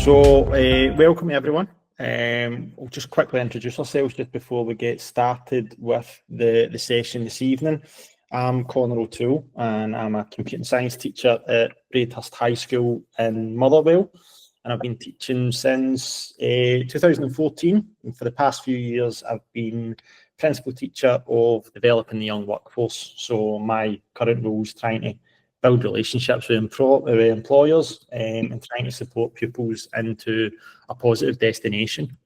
Welcome everyone. We'll just quickly introduce ourselves just before we get started with the session this evening. I'm Conor O'Toole and I'm a computing science teacher at Braidhurst High School in Motherwell, and I've been teaching since 2014, and for the past few years I've been principal teacher of developing the young workforce. So my current role is trying to build relationships with employers and trying to support pupils into a positive destination.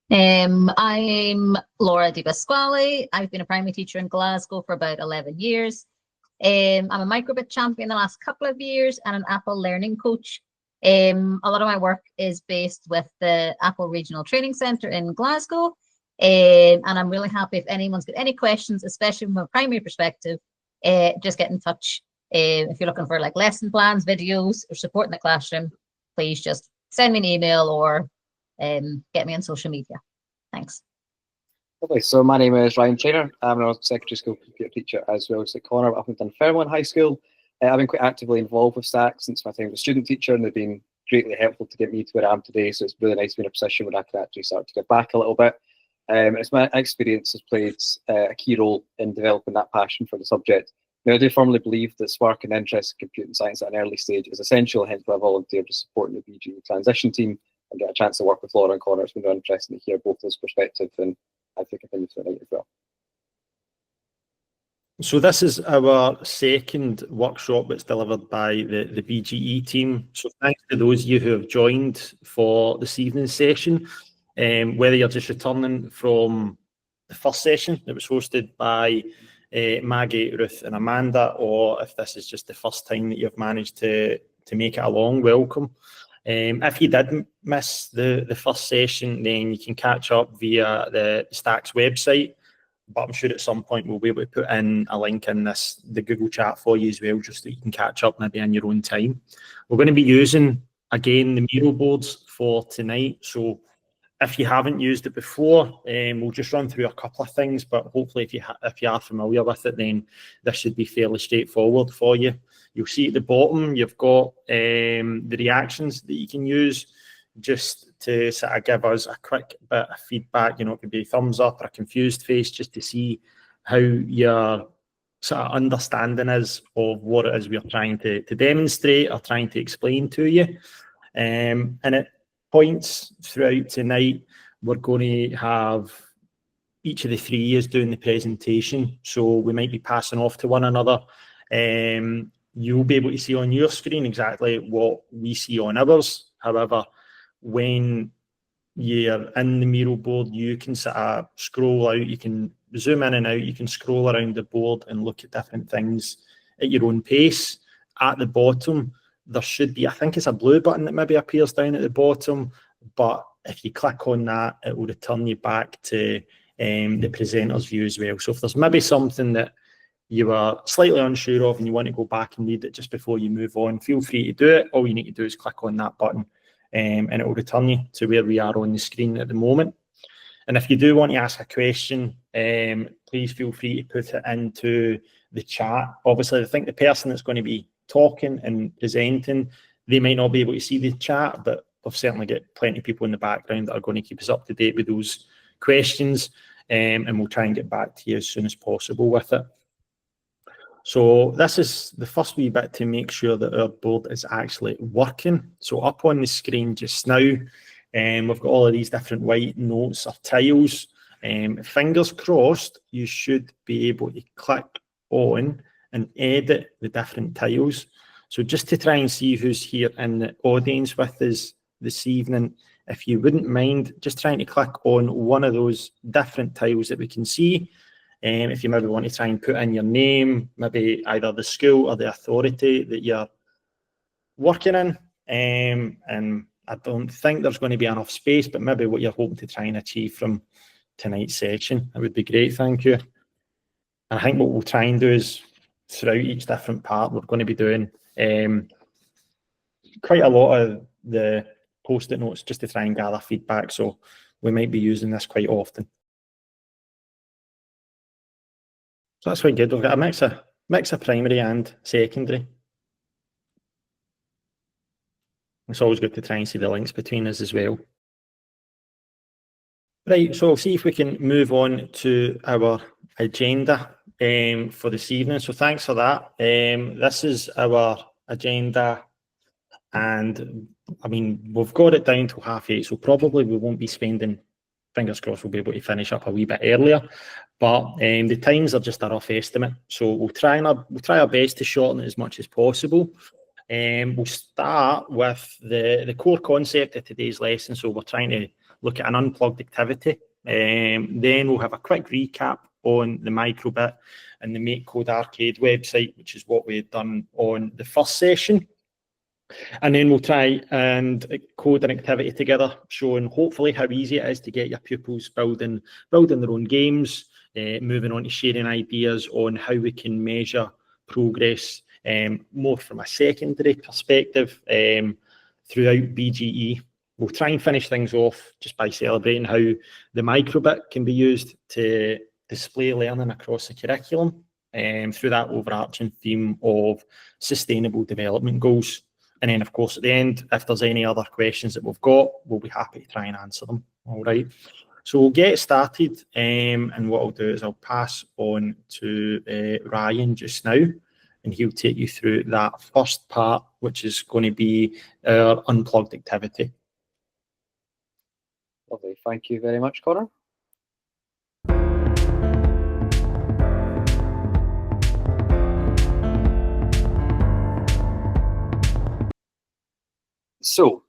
I'm Laura Di Pasquale. I've been a primary teacher in Glasgow for about 11 years. I'm a microbit champion the last couple of years and an Apple learning coach. A lot of my work is based with the Apple Regional Training Centre in Glasgow. And I'm really happy if anyone's got any questions, especially from a primary perspective, just get in touch. If you're looking for like lesson plans, videos, or support in the classroom, please just send me an email or get me on social media. Thanks. Okay, so my name is Ryan Trainer. I'm a secondary school computer teacher as well as at Conor up in Dunfermline High School. I've been quite actively involved with STACS since my time as a student teacher, and they've been greatly helpful to get me to where I am today. So it's really nice to be in a position where I can actually start to get back a little bit. It's my experience has played a key role in developing that passion for the subject. Now, I do firmly believe that spark and interest in computing science at an early stage is essential, hence why I volunteered to support the BGE transition team and get a chance to work with Laura and Conor. It's been really interesting to hear both those perspectives, and I think continue tonight as well. So this is our second workshop that's delivered by the BGE team. So thanks to those of you who have joined for this evening's session. Whether you're just returning from the first session that was hosted by Maggie, Ruth and Amanda, or if this is just the first time that you've managed to make it along, welcome. If you did miss the first session, then you can catch up via the STACS website, but I'm sure at some point we'll be able to put in a link in the Google chat for you as well, just so you can catch up maybe in your own time. We're going to be using, again, the Miro boards for tonight, so if you haven't used it before, we'll just run through a couple of things, but hopefully if you are familiar with it, then this should be fairly straightforward for you. You'll see at the bottom, you've got the reactions that you can use just to sort of give us a quick bit of feedback. You know, it could be a thumbs up or a confused face, just to see how your sort of understanding is of what it is we're trying to demonstrate or trying to explain to you. And at points throughout tonight, we're going to have each of the 3 years doing the presentation, so we might be passing off to one another. You'll be able to see on your screen exactly what we see on ours. However, when you're in the Miro board, you can sort of scroll out, you can zoom in and out, you can scroll around the board and look at different things at your own pace. At the bottom, there should be, I think it's a blue button that maybe appears down at the bottom, but if you click on that, it will return you back to the presenter's view as well. So if there's maybe something that you are slightly unsure of and you want to go back and read it just before you move on, feel free to do it. All you need to do is click on that button and it will return you to where we are on the screen at the moment. And if you do want to ask a question, please feel free to put it into the chat. Obviously, I think the person that's going to be talking and presenting, they might not be able to see the chat, but we've certainly got plenty of people in the background that are going to keep us up to date with those questions, and we'll try and get back to you as soon as possible with it. So this is the first wee bit to make sure that our board is actually working. So up on the screen just now, we've got all of these different white notes or tiles. Fingers crossed, you should be able to click on and edit the different tiles. So just to try and see who's here in the audience with us this evening, if you wouldn't mind just trying to click on one of those different tiles that we can see. If you maybe want to try and put in your name, maybe either the school or the authority that you're working in. And I don't think there's going to be enough space, but maybe what you're hoping to try and achieve from tonight's session. That would be great, thank you. And I think what we'll try and do is throughout each different part, we're going to be doing quite a lot of the post-it notes just to try and gather feedback. So we might be using this quite often. So that's quite good. We've got a mix of primary and secondary. It's always good to try and see the links between us as well. Right, so I'll see if we can move on to our agenda for this evening. So thanks for that. This is our agenda, and I mean, we've got it down to 8:30, so probably we won't be spending, fingers crossed we'll be able to finish up a wee bit earlier, but the times are just a rough estimate. So we'll try our best to shorten it as much as possible. We'll start with the core concept of today's lesson. So we're trying to look at an unplugged activity. Then we'll have a quick recap on the microbit and the Make Code Arcade website, which is what we had done on the first session. And then we'll try and code an activity together, showing hopefully how easy it is to get your pupils building their own games, moving on to sharing ideas on how we can measure progress more from a secondary perspective throughout BGE. We'll try and finish things off just by celebrating how the microbit can be used to display learning across the curriculum through that overarching theme of sustainable development goals. And then, of course, at the end, if there's any other questions that we've got, we'll be happy to try and answer them. All right. So we'll get started. And what I'll do is I'll pass on to Ryan just now, and he'll take you through that first part, which is going to be our unplugged activity. Lovely. Thank you very much, Connor. So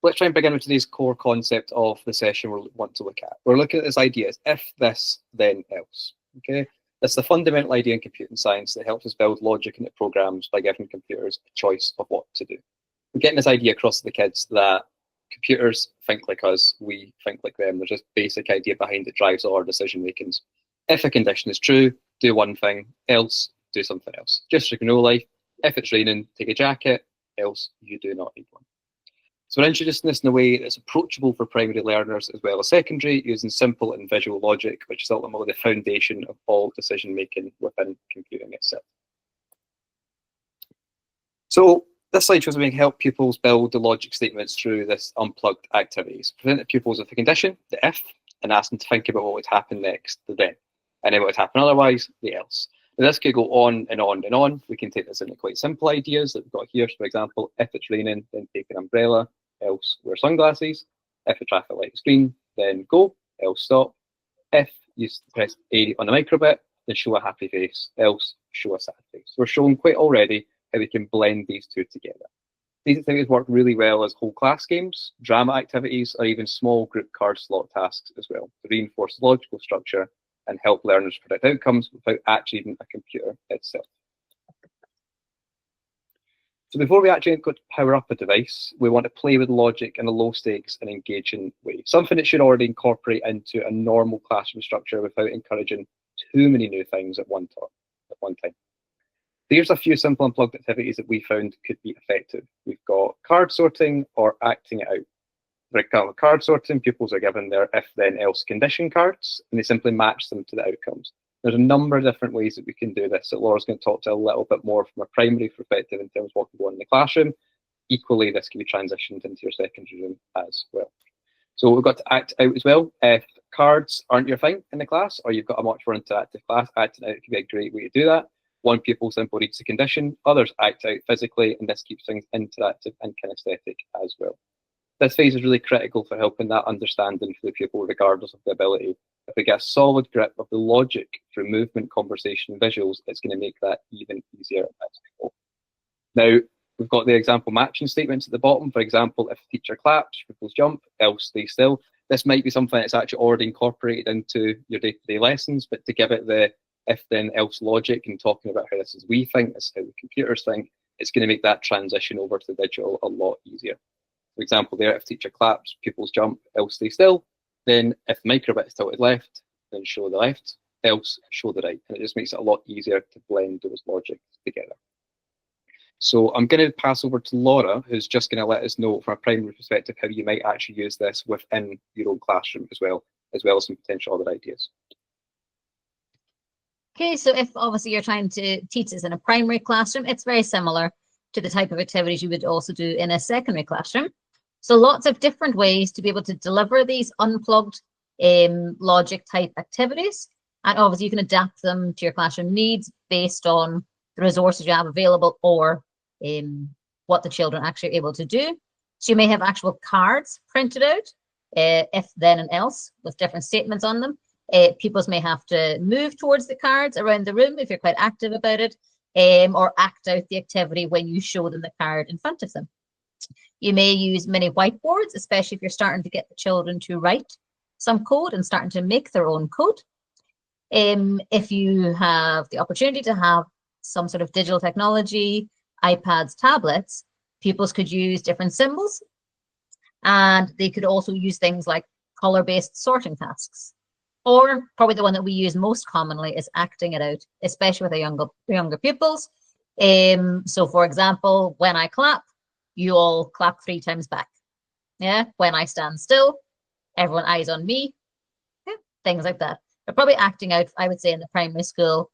let's try and begin with today's core concept of the session we want to look at. We're looking at this idea as if this, then else. Okay, that's the fundamental idea in computing science that helps us build logic into programs by giving computers a choice of what to do. We're getting this idea across to the kids that computers think like us, we think like them. There's this basic idea behind it drives all our decision makings. If a condition is true, do one thing, else do something else. Just like in real life, if it's raining, take a jacket, else you do not need one. So we're introducing this in a way that's approachable for primary learners as well as secondary, using simple and visual logic, which is ultimately the foundation of all decision making within computing itself. So this slide shows we can help pupils build the logic statements through this unplugged activities. Present the pupils with a condition, the if, and ask them to think about what would happen next, the then. And then what would happen otherwise, the else. Now this could go on and on and on. We can take this into quite simple ideas that we've got here. So for example, if it's raining, then take an umbrella, else wear sunglasses. If the traffic light is green, then go, else stop. If you press A on the microbit, then show a happy face, else show a sad face. So we're showing quite already how we can blend these two together. These activities work really well as whole class games, drama activities, or even small group card slot tasks as well, to reinforce logical structure and help learners predict outcomes without actually needing a computer itself. So before we actually go to power up a device, we want to play with logic in a low stakes and engaging way, something that should already incorporate into a normal classroom structure without encouraging too many new things at one time. Here's a few simple unplugged activities that we found could be effective. We've got card sorting or acting it out. For example, card sorting, pupils are given their if, then, else condition cards, and they simply match them to the outcomes. There's a number of different ways that we can do this that Laura's going to talk to a little bit more from a primary perspective in terms of what can go on in the classroom. Equally, this can be transitioned into your secondary room as well. So we've got to act out as well. If cards aren't your thing in the class, or you've got a much more interactive class, acting out can be a great way to do that. One pupil simply reads the condition, others act out physically, and this keeps things interactive and kinesthetic as well. This phase is really critical for helping that understanding for the pupil, regardless of the ability. If we get a solid grip of the logic through movement, conversation, and visuals, it's going to make that even easier as we go. Now, we've got the example matching statements at the bottom. For example, if the teacher claps, pupils jump, else stay still. This might be something that's actually already incorporated into your day-to-day lessons, but to give it the if then else logic and talking about how this is we think, this is how the computers think, it's going to make that transition over to the digital a lot easier. For example, there, if teacher claps, pupils jump, else stay still. Then if the microbit is tilted left, then show the left, else show the right. And it just makes it a lot easier to blend those logics together. So I'm going to pass over to Laura, who's just going to let us know from a primary perspective how you might actually use this within your own classroom as well as some potential other ideas. Okay, so if obviously you're trying to teach this in a primary classroom, it's very similar. to the type of activities you would also do in a secondary classroom. So lots of different ways to be able to deliver these unplugged logic type activities. And obviously you can adapt them to your classroom needs based on the resources you have available or what the children actually are able to do. So you may have actual cards printed out, if, then, and else, with different statements on them. Pupils may have to move towards the cards around the room if you're quite active about it, or act out the activity when you show them the card in front of them. You may use mini whiteboards, especially if you're starting to get the children to write some code and starting to make their own code. If you have the opportunity to have some sort of digital technology, iPads, tablets, pupils could use different symbols, and they could also use things like color-based sorting tasks. Or probably the one that we use most commonly is acting it out, especially with our younger pupils. So for example, when I clap, you all clap 3 times back. Yeah, when I stand still, everyone eyes on me. Yeah, things like that. But probably acting out, I would say, in the primary school,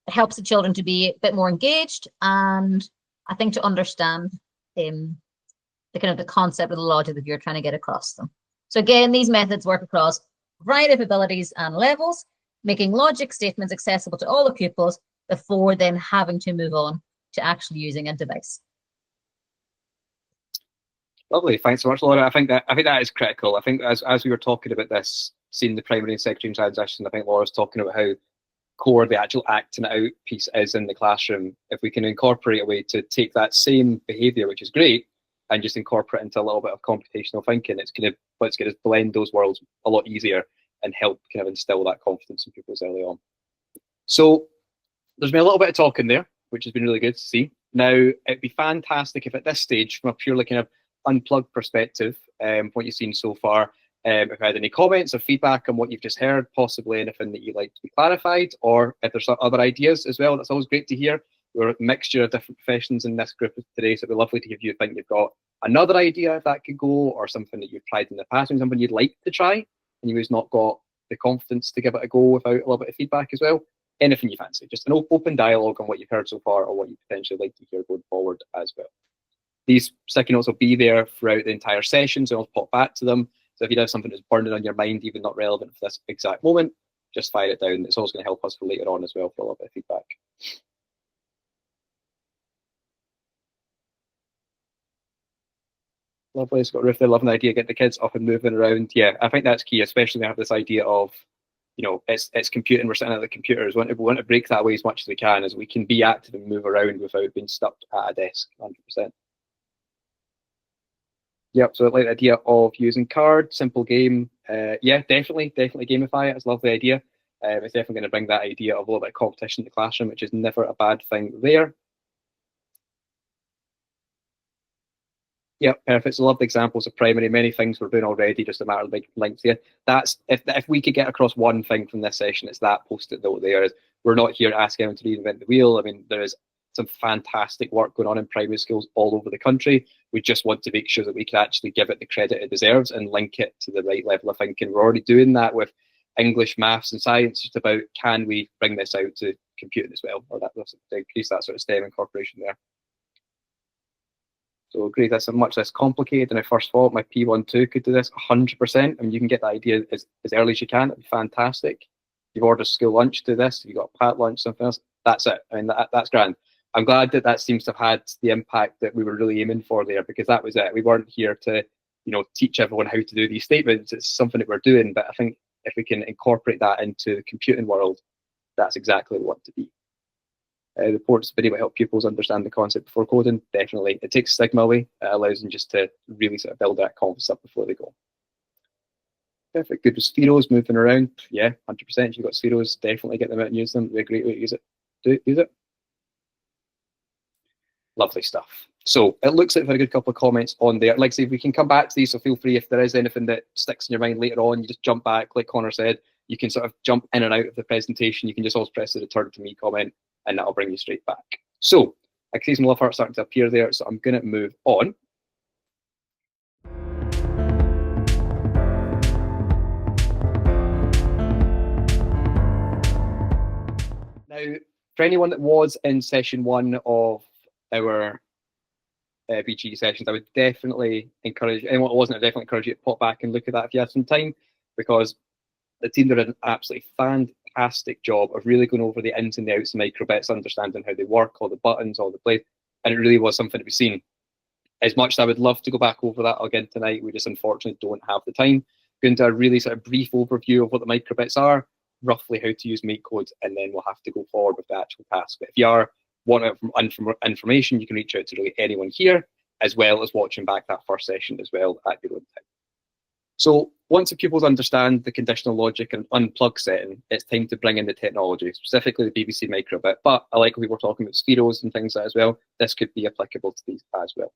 it helps the children to be a bit more engaged, and I think to understand the kind of the concept of the logic that you're trying to get across them. So again, these methods work across a variety of abilities and levels, making logic statements accessible to all the pupils before then having to move on to actually using a device. Lovely, thanks so much, Laura. I think that is critical. I think as we were talking about this, seeing the primary and secondary transition, I think Laura's talking about how core the actual acting out piece is in the classroom. If we can incorporate a way to take that same behaviour, which is great, and just incorporate into a little bit of computational thinking, it's going to blend those worlds a lot easier and help kind of instill that confidence in pupils early on. So there's been a little bit of talk in there, which has been really good to see. Now, it'd be fantastic if at this stage, from a purely kind of unplugged perspective, what you've seen so far, if you had any comments or feedback on what you've just heard, possibly anything that you'd like to be clarified, or if there's other ideas as well, that's always great to hear. We're a mixture of different professions in this group today, so it'd be lovely to hear if you think you've got another idea if that could go, or something that you've tried in the past, and something you'd like to try, and you've not got the confidence to give it a go without a little bit of feedback as well. Anything you fancy, just an open dialogue on what you've heard so far, or what you potentially like to hear going forward as well. These sticky notes will be there throughout the entire session, so I'll pop back to them. So if you have something that's burning on your mind, even not relevant for this exact moment, just fire it down. It's always going to help us for later on as well for a little bit of feedback. Lovely, it's got Ruth there, loving the idea, get the kids up and moving around. Yeah, I think that's key, especially when we have this idea of, you know, it's computing, we're sitting at the computers. We want to break that away as much as we can, as we can be active and move around without being stuck at a desk, 100%. Yep, so I like the idea of using cards, simple game. Yeah, definitely gamify it. It's a lovely idea. It's definitely going to bring that idea of a little bit of competition to the classroom, which is never a bad thing there. Yep, perfect. So lovely examples of primary. Many things we're doing already, just a matter of big links here. That's if we could get across one thing from this session, it's that post-it note there. We're not here asking them to reinvent the wheel. I mean, there is some fantastic work going on in primary schools all over the country. We just want to make sure that we can actually give it the credit it deserves and link it to the right level of thinking. We're already doing that with English, maths and science. Just about, can we bring this out to computing as well, or that to increase that sort of STEM incorporation there. So great, that's much less complicated than I first thought. My P12 could do this 100%. I mean, you can get the idea as early as you can. It'd be fantastic. You've ordered school lunch to this, you've got a pat lunch, something else. That's it. I mean, that's grand. I'm glad that that seems to have had the impact that we were really aiming for there, because that was it. We weren't here to, you know, teach everyone how to do these statements. It's something that we're doing, but I think if we can incorporate that into the computing world, that's exactly what we want to be. The ports video will help pupils understand the concept before coding. Definitely, it takes stigma away. It allows them just to really sort of build that confidence up before they go. Perfect. Good with spheros moving around. Yeah, 100%. You've got spheros. Definitely get them out and use them. It'd be a great way to use it. Use it. Lovely stuff. So it looks like we've had a good couple of comments on there. Like I say, we can come back to these, so feel free if there is anything that sticks in your mind later on, you just jump back, like Connor said. You can sort of jump in and out of the presentation. You can just always press the return to me comment, and that'll bring you straight back. So I can see some love hearts starting to appear there, so I'm going to move on. Now, for anyone that was in session 1 of our BGE sessions, I would definitely encourage, and what it wasn't, I definitely encourage you to pop back and look at that if you have some time, because the team did an absolutely fantastic job of really going over the ins and the outs of microbits, understanding how they work, all the buttons, all the play, and it really was something to be seen. As much as I would love to go back over that again tonight, we just unfortunately don't have the time. Going to a really sort of brief overview of what the microbits are, roughly how to use MakeCode, and then we'll have to go forward with the actual task. But if you are wanting information, you can reach out to really anyone here, as well as watching back that first session as well at your own time. So once the pupils understand the conditional logic and unplug setting, it's time to bring in the technology, specifically the BBC microbit. But I like we were talking about spheros and things like that as well. This could be applicable to these as well.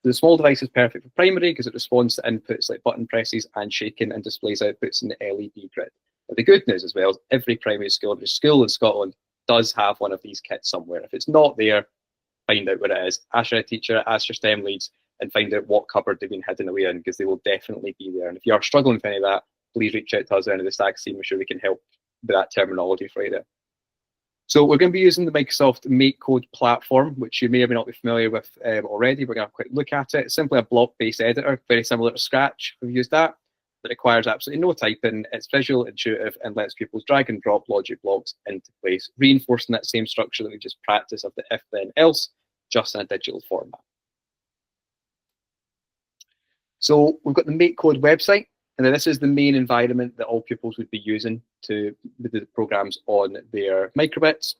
The small device is perfect for primary because it responds to inputs like button presses and shaking and displays outputs in the LED grid. But the good news as well is every primary school, every school in Scotland does have one of these kits somewhere. If it's not there, find out where it is. Ask your teacher, ask your STEM leads, and find out what cupboard they've been hidden away in, because they will definitely be there. And if you are struggling with any of that, please reach out to us or any of the STACS team. I'm sure we can help with that terminology for you there. So we're going to be using the Microsoft MakeCode platform, which you may or may not be familiar with already. We're going to have a quick look at it. It's simply a block-based editor, very similar to Scratch. We've used that. That requires absolutely no typing. It's visual, intuitive, and lets pupils drag and drop logic blocks into place, reinforcing that same structure that we just practiced of the if, then, else, just in a digital format. So we've got the MakeCode website, and then this is the main environment that all pupils would be using to do the programs on their microbits.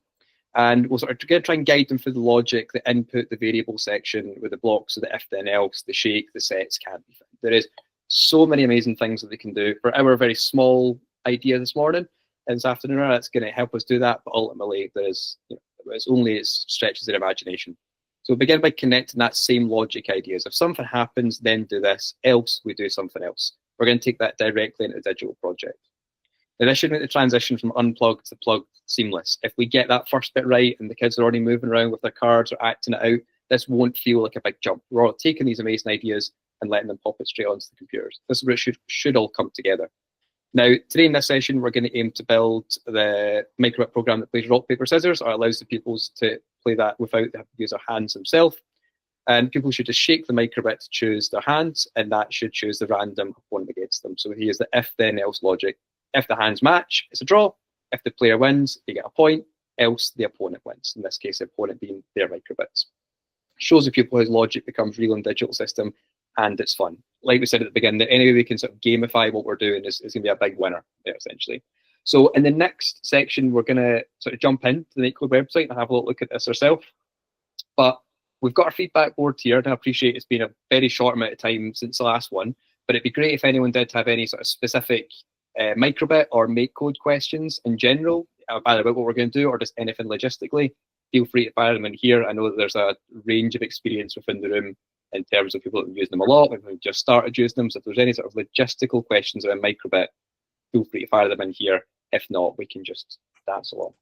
And we'll sort of try and guide them through the logic, the input, the variable section with the blocks, so the if, then, else, the shake, the sets can be found. There is so many amazing things that they can do. For our very small idea this morning and this afternoon, that's going to help us do that. But ultimately, there's, it's only it stretches their imagination. So begin by connecting that same logic ideas. If something happens, then do this, else we do something else. We're going to take that directly into the digital project. Now, this should make the transition from unplugged to plugged seamless. If we get that first bit right and the kids are already moving around with their cards or acting it out, this won't feel like a big jump. We're all taking these amazing ideas and letting them pop it straight onto the computers. This is where it should all come together. Now, today in this session, we're going to aim to build the microbit program that plays rock, paper, scissors, or allows the pupils to play that without having to use their hands themselves. And people should just shake the microbit to choose their hands, and that should choose the random opponent against them. So here's the if, then, else logic. If the hands match, it's a draw. If the player wins, they get a point. Else, the opponent wins. In this case, the opponent being their microbits. Shows the pupil how logic becomes real in digital system, and it's fun. Like we said at the beginning, that any way we can sort of gamify what we're doing is going to be a big winner there, essentially. So in the next section, we're going to sort of jump into the MakeCode website and have a look at this ourselves. But we've got our feedback board here, and I appreciate it's been a very short amount of time since the last one, but it'd be great if anyone did have any sort of specific microbit or MakeCode questions in general, either about what we're going to do or just anything logistically. Feel free to fire them in here. I know that there's a range of experience within the room in terms of people that have used them a lot, and who've just started using them. So if there's any sort of logistical questions around microbit, feel free to fire them in here. If not, we can just dance along.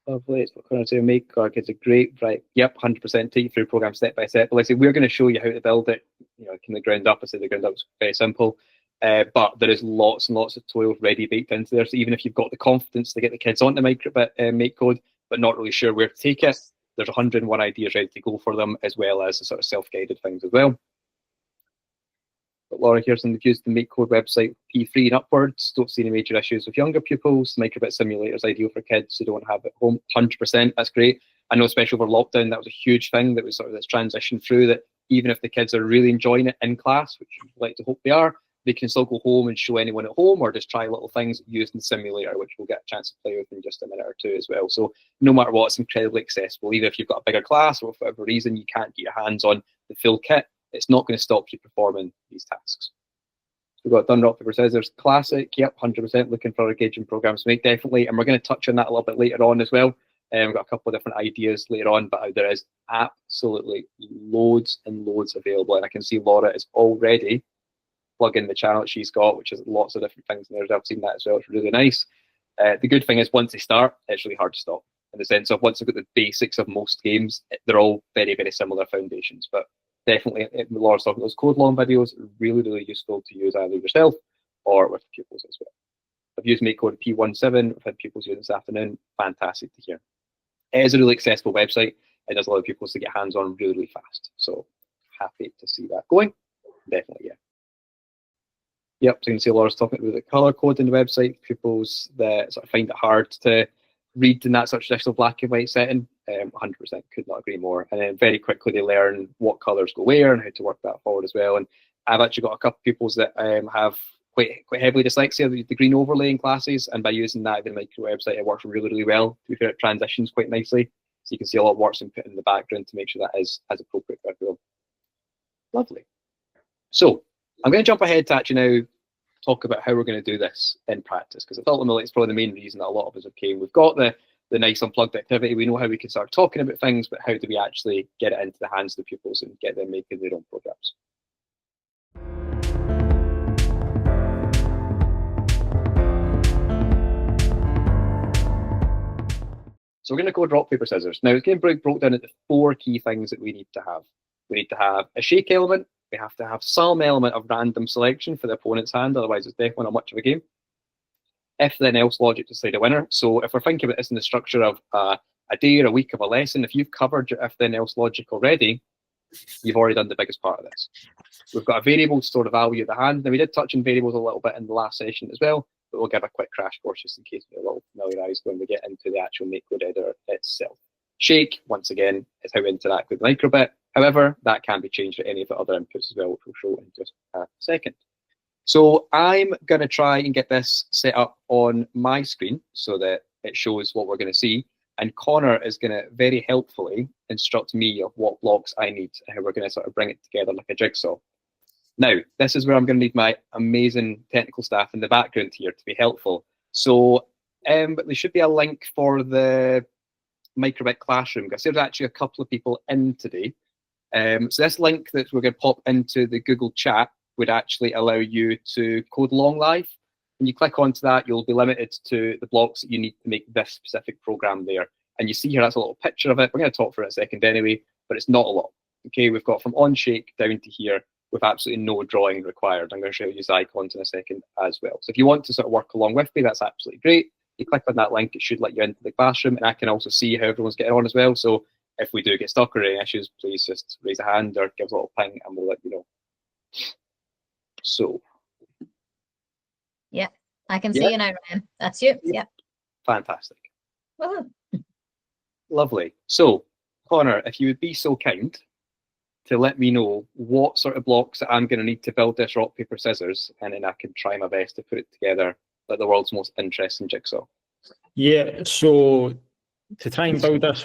Lovely. It's what I'm going to say. MakeCode is a great, right? Yep, 100%. Take you through program step by step. But like I say, we're going to show you how to build it. From the ground up. I say the ground up is very simple, but there is lots and lots of tutorials ready baked into there. So even if you've got the confidence to get the kids onto microbit MakeCode, but not really sure where to take it, there's 101 ideas ready to go for them, as well as the sort of self-guided things as well. But Laura here's in the views of the MakeCode website, P3 and upwards. Don't see any major issues with younger pupils. Microbit simulator is ideal for kids who don't have it at home. 100%, that's great. I know, especially over lockdown, that was a huge thing. That was sort of this transition through that. Even if the kids are really enjoying it in class, which we'd like to hope they are, they can still go home and show anyone at home, or just try little things using the simulator, which we'll get a chance to play with in just a minute or two as well. So no matter what, it's incredibly accessible. Even if you've got a bigger class or for whatever reason you can't get your hands on the full kit, it's not going to stop you performing these tasks. We've got done rock, paper, scissors, classic, yep, 100%, looking for engaging programs to make, definitely. And we're going to touch on that a little bit later on as well. We've got a couple of different ideas later on, but there is absolutely loads and loads available. And I can see Laura is already plugging the channel that she's got, which has lots of different things in there. I've seen that as well. It's really nice. The good thing is once they start, it's really hard to stop, in the sense of once they've got the basics of most games, they're all very, very similar foundations. But definitely, Laura's talking those code long videos, really, really useful to use either yourself or with pupils as well. I've used MakeCode P17. I've had pupils use this afternoon. Fantastic to hear. It is a really accessible website. It does allow people to get hands-on really, really fast. So happy to see that going. Definitely, yeah. Yep, so you can see Laura's talking about the color code in the website. Pupils that sort of find it hard to read in that sort of traditional black and white setting. 100% could not agree more. And then very quickly they learn what colors go where and how to work that forward as well. And I've actually got a couple of pupils that have quite heavily dyslexia, the green overlay in classes, and by using that, the micro website, it works really, really well. To be fair, it transitions quite nicely. So you can see a lot of work's been put in the background to make sure that is as appropriate for everyone. Lovely. So I'm going to jump ahead to actually now talk about how we're going to do this in practice, because ultimately it's probably the main reason that a lot of us have came. We've got the nice unplugged activity. We know how we can start talking about things, but how do we actually get it into the hands of the pupils and get them making their own programs? So we're going to go rock, paper, scissors. Now it's getting broke down into 4 key things that we need to have. We need to have a shake element. We have to have some element of random selection for the opponent's hand, otherwise it's definitely not much of a game. If then else logic to decide a winner. So if we're thinking about this in the structure of a day or a week of a lesson, if you've covered your if then else logic already, you've already done the biggest part of this. We've got a variable to store the value of the hand. Now we did touch on variables a little bit in the last session as well, but we'll give a quick crash course just in case we're a little familiarised when we get into the actual MakeCode editor itself. Shake, once again, is how we interact with the microbit. However, that can be changed at any of the other inputs as well, which we'll show in just a second. So I'm going to try and get this set up on my screen so that it shows what we're going to see. And Connor is going to very helpfully instruct me of what blocks I need and how we're going to sort of bring it together like a jigsaw. Now, this is where I'm going to need my amazing technical staff in the background here to be helpful. So there should be a link for the microbit classroom, because there's actually a couple of people in today. So this link that we're going to pop into the Google chat would actually allow you to code along live. When you click onto that, you'll be limited to the blocks that you need to make this specific program there. And you see here, that's a little picture of it. We're going to talk for it in a second anyway, but it's not a lot. Okay, we've got from on shake down to here with absolutely no drawing required. I'm going to show you these icons in a second as well. So if you want to sort of work along with me, that's absolutely great. You click on that link, it should let you into the classroom, and I can also see how everyone's getting on as well. So if we do get stuck or any issues, please just raise a hand or give us a little ping and we'll let you know. So. Yeah, I can see you now, Ryan. That's you. Yeah. Fantastic. Woohoo. Lovely. So, Connor, if you would be so kind to let me know what sort of blocks that I'm going to need to build this rock, paper, scissors, and then I can try my best to put it together like the world's most interesting jigsaw. Yeah, so to try and build this,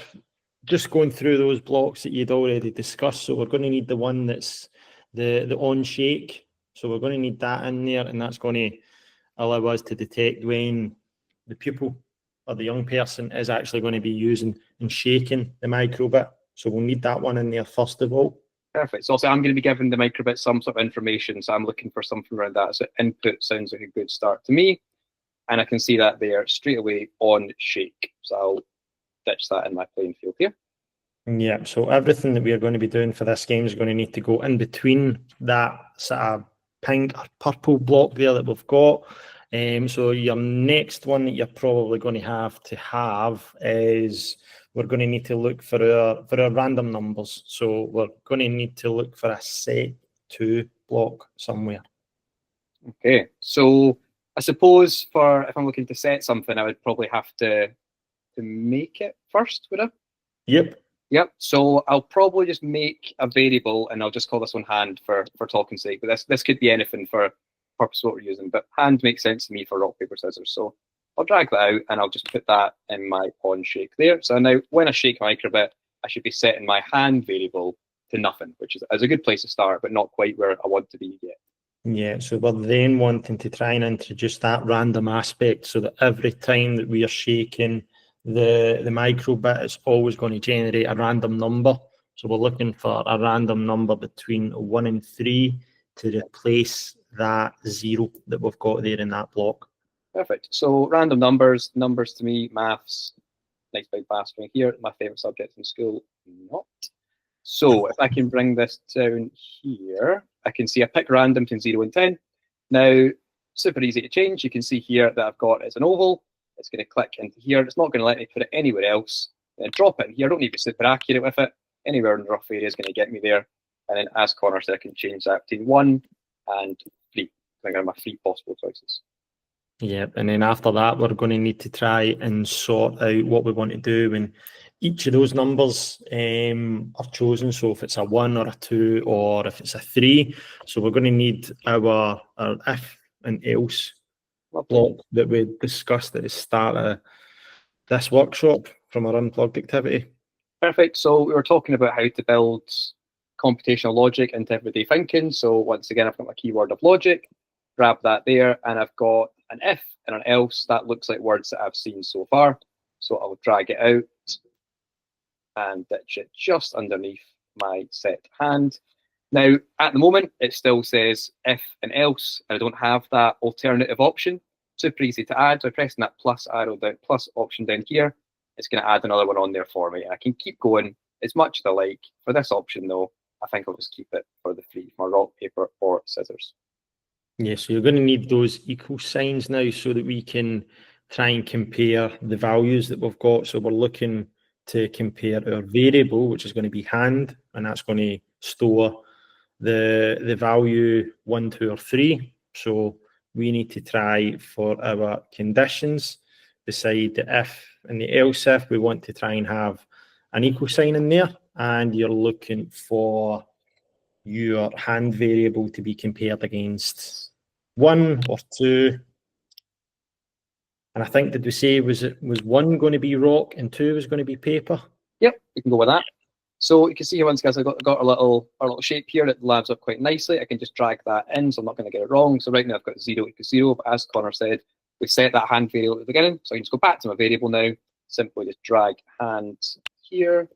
just going through those blocks that you'd already discussed. So we're going to need the one that's the on shake. So we're going to need that in there, and that's going to allow us to detect when the pupil or the young person is actually going to be using and shaking the microbit. So we'll need that one in there first of all. Perfect. So also I'm going to be giving the microbit some sort of information. So I'm looking for something around that. So input sounds like a good start to me. And I can see that there straight away on shake. So I'll ditch that in my playing field here. Yeah, so everything that we are going to be doing for this game is going to need to go in between that sort of pink or purple block there that we've got. So your next one that you're probably going to have is we're going to need to look for our random numbers. So we're going to need to look for a set 2 block somewhere. Okay, so I suppose if I'm looking to set something, I would probably have to make it first, would I? Yep. So I'll probably just make a variable, and I'll just call this one hand for talking's sake. But this could be anything for purpose of what we're using. But hand makes sense to me for rock, paper, scissors. So I'll drag that out, and I'll just put that in my on shake there. So now when I shake my microbit, I should be setting my hand variable to nothing, which is a good place to start, but not quite where I want to be yet. Yeah, so we're then wanting to try and introduce that random aspect so that every time that we are shaking the microbit, it's always going to generate a random number. So we're looking for a random number between 1 and 3 to replace that 0 that we've got there in that block. Perfect. So random numbers to me, maths, nice big bastard here, my favourite subject in school, not. So if I can bring this down here, I can see I pick random between 0 and 10. Now, super easy to change. You can see here that I've got it's an oval. It's going to click into here. It's not going to let me put it anywhere else. then drop it in here. I don't need to be super accurate with it. Anywhere in the rough area is going to get me there. And then, as Connor said, I can change that between 1 and 3. I got my 3 possible choices. Yeah, and then after that, we're going to need to try and sort out what we want to do when each of those numbers are chosen. So if it's a 1 or a 2, or if it's a 3. So we're going to need our if and else block that we discussed at the start of this workshop from our unplugged activity. Perfect. So we were talking about how to build computational logic into everyday thinking. So once again, I've got my keyword of logic, grab that there, and I've got an if and an else. That looks like words that I've seen so far. So I'll drag it out and ditch it just underneath my set hand. Now, at the moment, it still says if and else, and I don't have that alternative option. Super easy to add. So pressing that plus arrow down, plus option down here, it's going to add another one on there for me. I can keep going as much as I like. For this option, though, I think I'll just keep it for the 3, my rock, paper, or scissors. Yeah, so you're going to need those equal signs now so that we can try and compare the values that we've got. So we're looking to compare our variable, which is going to be hand, and that's going to store the value 1, 2, or 3. So we need to try for our conditions beside the if and the else if. We want to try and have an equal sign in there, and you're looking for your hand variable to be compared against 1 or 2. And I think, did we say was 1 going to be rock and 2 was going to be paper? Yep, we can go with that. So you can see here once, guys, I've got our little shape here that labs up quite nicely. I can just drag that in, so I'm not going to get it wrong. So right now I've got 0 equals 0, but as Connor said, we set that hand variable at the beginning. So I can just go back to my variable now, simply just drag hand here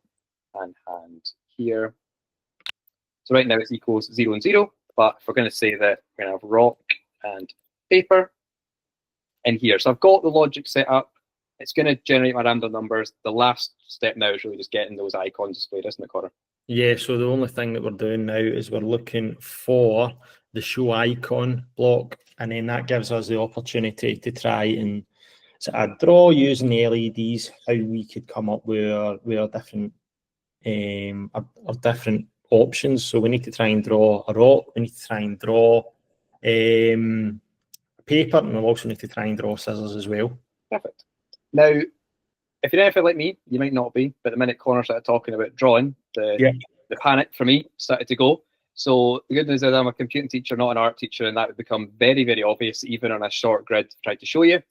and hand here. So right now it's equals 0 and 0, but if we're going to say that we're going to have rock and paper in here. So I've got the logic set up. It's going to generate my random numbers. The last step now is really just getting those icons displayed, isn't it, Connor? Yeah, so the only thing that we're doing now is we're looking for the show icon block, and then that gives us the opportunity to try and draw using the LEDs how we could come up with our different different options. So we need to try and draw a rock, we need to try and draw paper, and we'll also need to try and draw scissors as well. Perfect. Now, if you're anything like me, you might not be, but the minute Connor started talking about drawing, the panic for me started to go. So the good news is I'm a computing teacher, not an art teacher, and that would become very, very obvious even on a short grid to try to show you.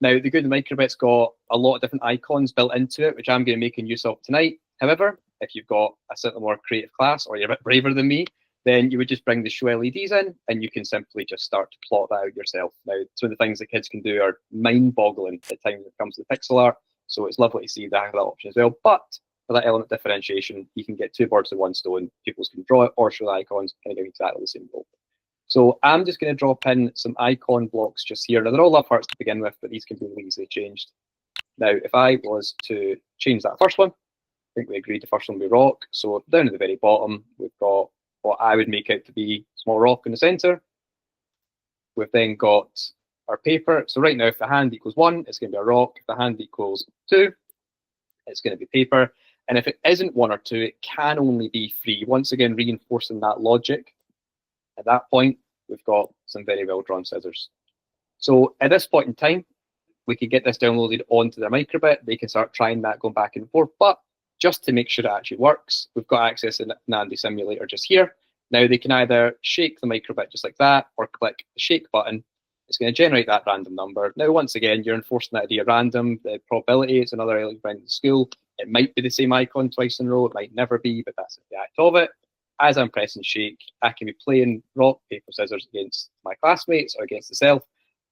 Now, the good microbit's got a lot of different icons built into it, which I'm going to be making use of tonight. However, if you've got a slightly more creative class, or you're a bit braver than me, then you would just bring the show LEDs in, and you can simply just start to plot that out yourself. Now, some of the things that kids can do are mind-boggling at times when it comes to pixel art, so it's lovely to see that option as well. But for that element of differentiation, you can get 2 birds with 1 stone. Pupils can draw it or show the icons, kind of give exactly the same goal. So I'm just going to drop in some icon blocks just here. Now, they're all love hearts to begin with, but these can be easily changed. Now, if I was to change that first one, I think we agreed the first one would be rock. So down at the very bottom, we've got what I would make out to be a small rock in the center. We've then got our paper. So right now, if the hand equals 1, it's going to be a rock. If the hand equals 2, it's going to be paper. And if it isn't 1 or 2, it can only be 3. Once again, reinforcing that logic. At that point, we've got some very well drawn scissors. So at this point in time, we can get this downloaded onto their microbit. They can start trying that, going back and forth. But just to make sure it actually works, we've got access to the Nandy simulator just here. Now they can either shake the microbit just like that, or click the shake button. It's going to generate that random number. Now, once again, you're enforcing that idea random. The probability, it's another element in the school. It might be the same icon twice in a row. It might never be, but that's the act of it. As I'm pressing shake, I can be playing rock, paper, scissors against my classmates or against the self,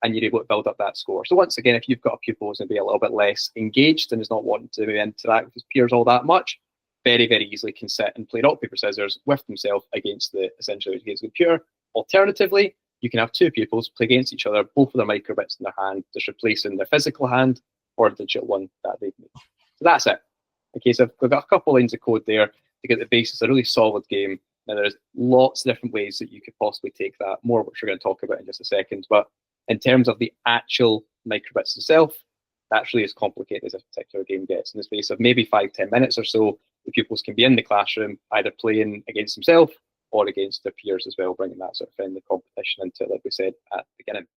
and you're able to build up that score. So once again, if you've got a pupil who's going to be a little bit less engaged and is not wanting to interact with his peers all that much, very, very easily can sit and play rock, paper, scissors with himself against essentially against the computer. Alternatively, you can have 2 pupils play against each other, both with their microbits in their hand, just replacing their physical hand or the digital one that they've made. So that's it. Okay, so we've got a couple lines of code there to get the basis of a really solid game. Now, there's lots of different ways that you could possibly take that, more of which we're going to talk about in just a second. But in terms of the actual microbits itself, That's really as complicated as a particular game gets. In the space of maybe 5-10 minutes or so, the pupils can be in the classroom, either playing against themselves or against their peers as well, bringing that sort of friendly competition into it, like we said at the beginning.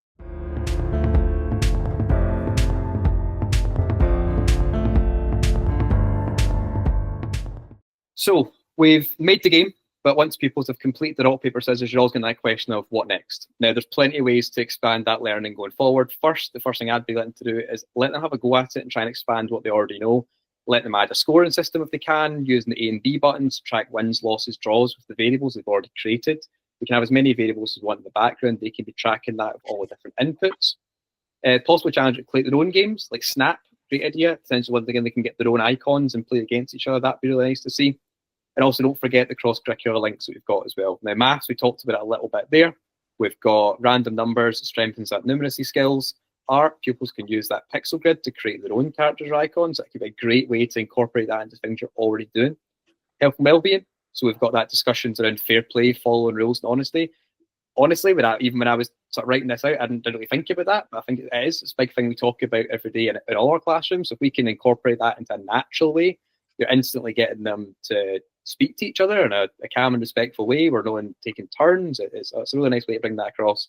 So we've made the game, but once pupils have completed the rock, paper, scissors, you're always going to have a question of what next. Now, there's plenty of ways to expand that learning going forward. The first thing I'd be letting to do is let them have a go at it and try and expand what they already know. Let them add a scoring system if they can, using the A and B buttons to track wins, losses, draws with the variables they've already created. We can have as many variables as we want in the background. They can be tracking that with all the different inputs. Possibly challenge to create their own games, like Snap, great idea. Essentially, once again, they can get their own icons and play against each other. That'd be really nice to see. And also, don't forget the cross-curricular links that we've got as well. Now, maths, we talked about it a little bit there. We've got random numbers, strengthens that numeracy skills. Art, pupils can use that pixel grid to create their own characters or icons. That could be a great way to incorporate that into things you're already doing. Health and well-being. So we've got that discussions around fair play, following rules, and honesty. Honestly, even when I was sort of writing this out, I didn't really think about that, but I think it is. It's a big thing we talk about every day in all our classrooms. So if we can incorporate that into a natural way, you're instantly getting them to speak to each other in a calm and respectful way. We're not taking turns. It's a really nice way to bring that across.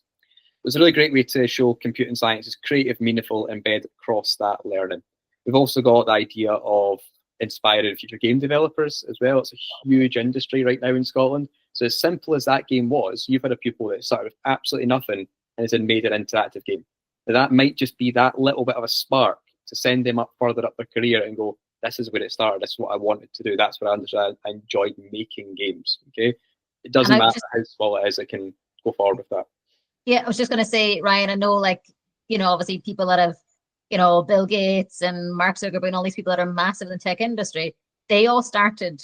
It's a really great way to show computing science is creative, meaningful, embedded across that learning. We've also got the idea of inspiring future game developers as well. It's a huge industry right now in Scotland. So as simple as that game was, you've had a pupil that started with absolutely nothing and has then made an interactive game. Now, that might just be that little bit of a spark to send them up further up their career and go, this is where it started. This is what I wanted to do. That's what I understand. I enjoyed making games. Okay, it doesn't matter how small it is. It can go forward with that. Yeah, I was just going to say, Ryan, I know, like, obviously people that have, Bill Gates and Mark Zuckerberg and all these people that are massive in the tech industry, they all started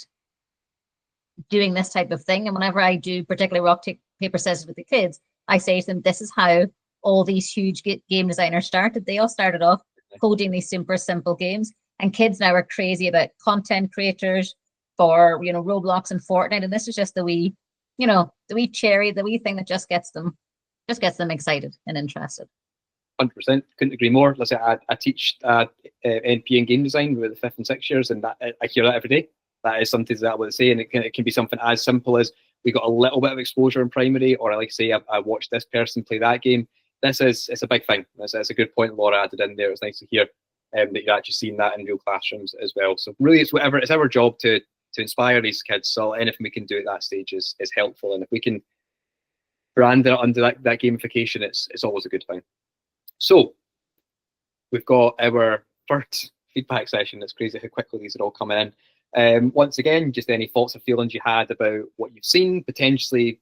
doing this type of thing. And whenever I do particularly rock, paper, scissors with the kids, I say to them, this is how all these huge game designers started. They all started off coding these super simple games. And kids now are crazy about content creators for, Roblox and Fortnite. And this is just the wee cherry, the wee thing that just gets them excited and interested. 100%. Couldn't agree more. Let's say I teach NP and game design with the 5th and 6th years, and that I hear that every day. That is something that I would say, and it can be something as simple as we got a little bit of exposure in primary, or like say I watched this person play that game. It's a big thing. It's a good point Laura added in there. It's nice to hear that you're actually seeing that in real classrooms as well. So really, it's our job to inspire these kids. So anything we can do at that stage is helpful, and if we can brand it under that gamification, it's always a good thing. So we've got our third feedback session. It's crazy how quickly these are all coming in. Once again, just any thoughts or feelings you had about what you've seen, potentially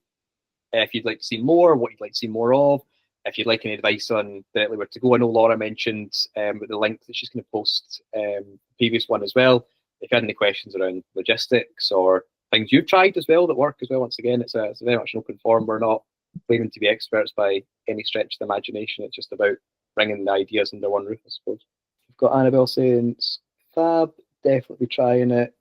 if you'd like to see more, what you'd like to see more of, if you'd like any advice on directly where to go. I know Laura mentioned with the link that she's going to post the previous one as well. If you had any questions around logistics or things you've tried as well that work as well, once again, it's very much an open forum. We're not claiming to be experts by any stretch of the imagination. It's just about bringing the ideas under one roof, I suppose. We've got Annabelle saying, fab, definitely trying it.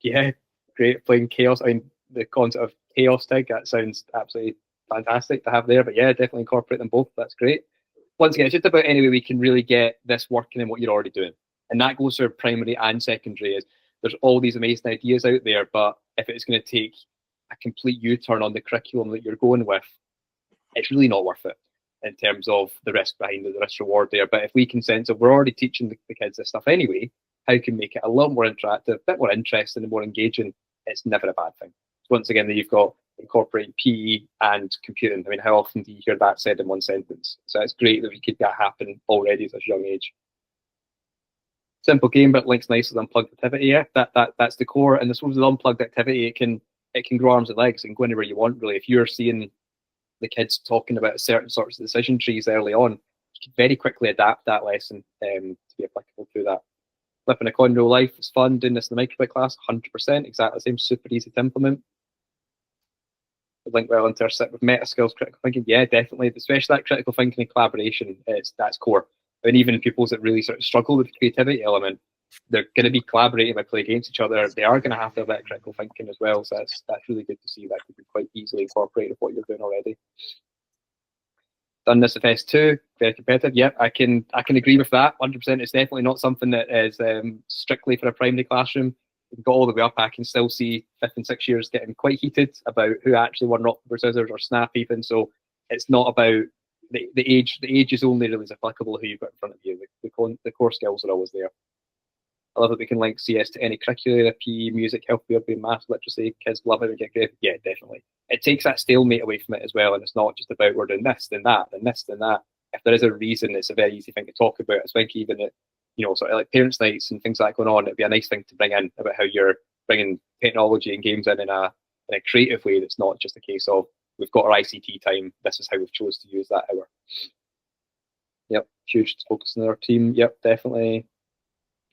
Yeah, great, playing chaos. I mean, the concept of chaos tag, that sounds absolutely fantastic to have there, but yeah, definitely incorporate them both. That's great. Once again, it's just about any way we can really get this working in what you're already doing. And that goes for primary and secondary. Is there's all these amazing ideas out there, but if it's going to take a complete U-turn on the curriculum that you're going with, it's really not worth it in terms of the risk behind it, the risk reward there. But if we can sense that we're already teaching the kids this stuff anyway, how can we make it a lot more interactive, a bit more interesting and more engaging? It's never a bad thing. So once again, you've got incorporating PE and computing. I mean, how often do you hear that said in one sentence? So it's great that we could get happen already at such a young age. Simple game, but links nicely with unplugged activity. Yeah, that's the core. And this was with unplugged activity, it can grow arms and legs and go anywhere you want, really. If you're seeing the kids talking about certain sorts of decision trees early on, you can very quickly adapt that lesson to be applicable to that. Flipping a coin in real life is fun. Doing this in the microbit class, 100%, exactly the same, super easy to implement. Link well into our set with meta skills, critical thinking. Yeah, definitely, especially that critical thinking and collaboration. That's core. And even pupils that really sort of struggle with the creativity element, they're going to be collaborating by playing against each other. They are going to have to have that critical thinking as well. So that's really good to see. That could be quite easily incorporated with what you're doing already. Done this with S2, very competitive. Yep, I can agree with that 100%. It's definitely not something that is strictly for a primary classroom. We've got all the way up. I can still see 5th and 6th years getting quite heated about who actually won rock, paper, scissors or snap even. So it's not about the age. The age is only really as applicable who you've got in front of you. The core skills are always there. I love that we can link CS to any curricular, PE, music, health, wellbeing, maths, literacy. Kids love it. We get great. Yeah, definitely. It takes that stalemate away from it as well, and it's not just about we're doing this, then that, then this, then that. If there is a reason, it's a very easy thing to talk about. I think even at, sort of like parents' nights and things like that going on, it'd be a nice thing to bring in about how you're bringing technology and games in a creative way. That's not just a case of we've got our ICT time. This is how we've chose to use that hour. Yep, huge focus on our team. Yep, definitely.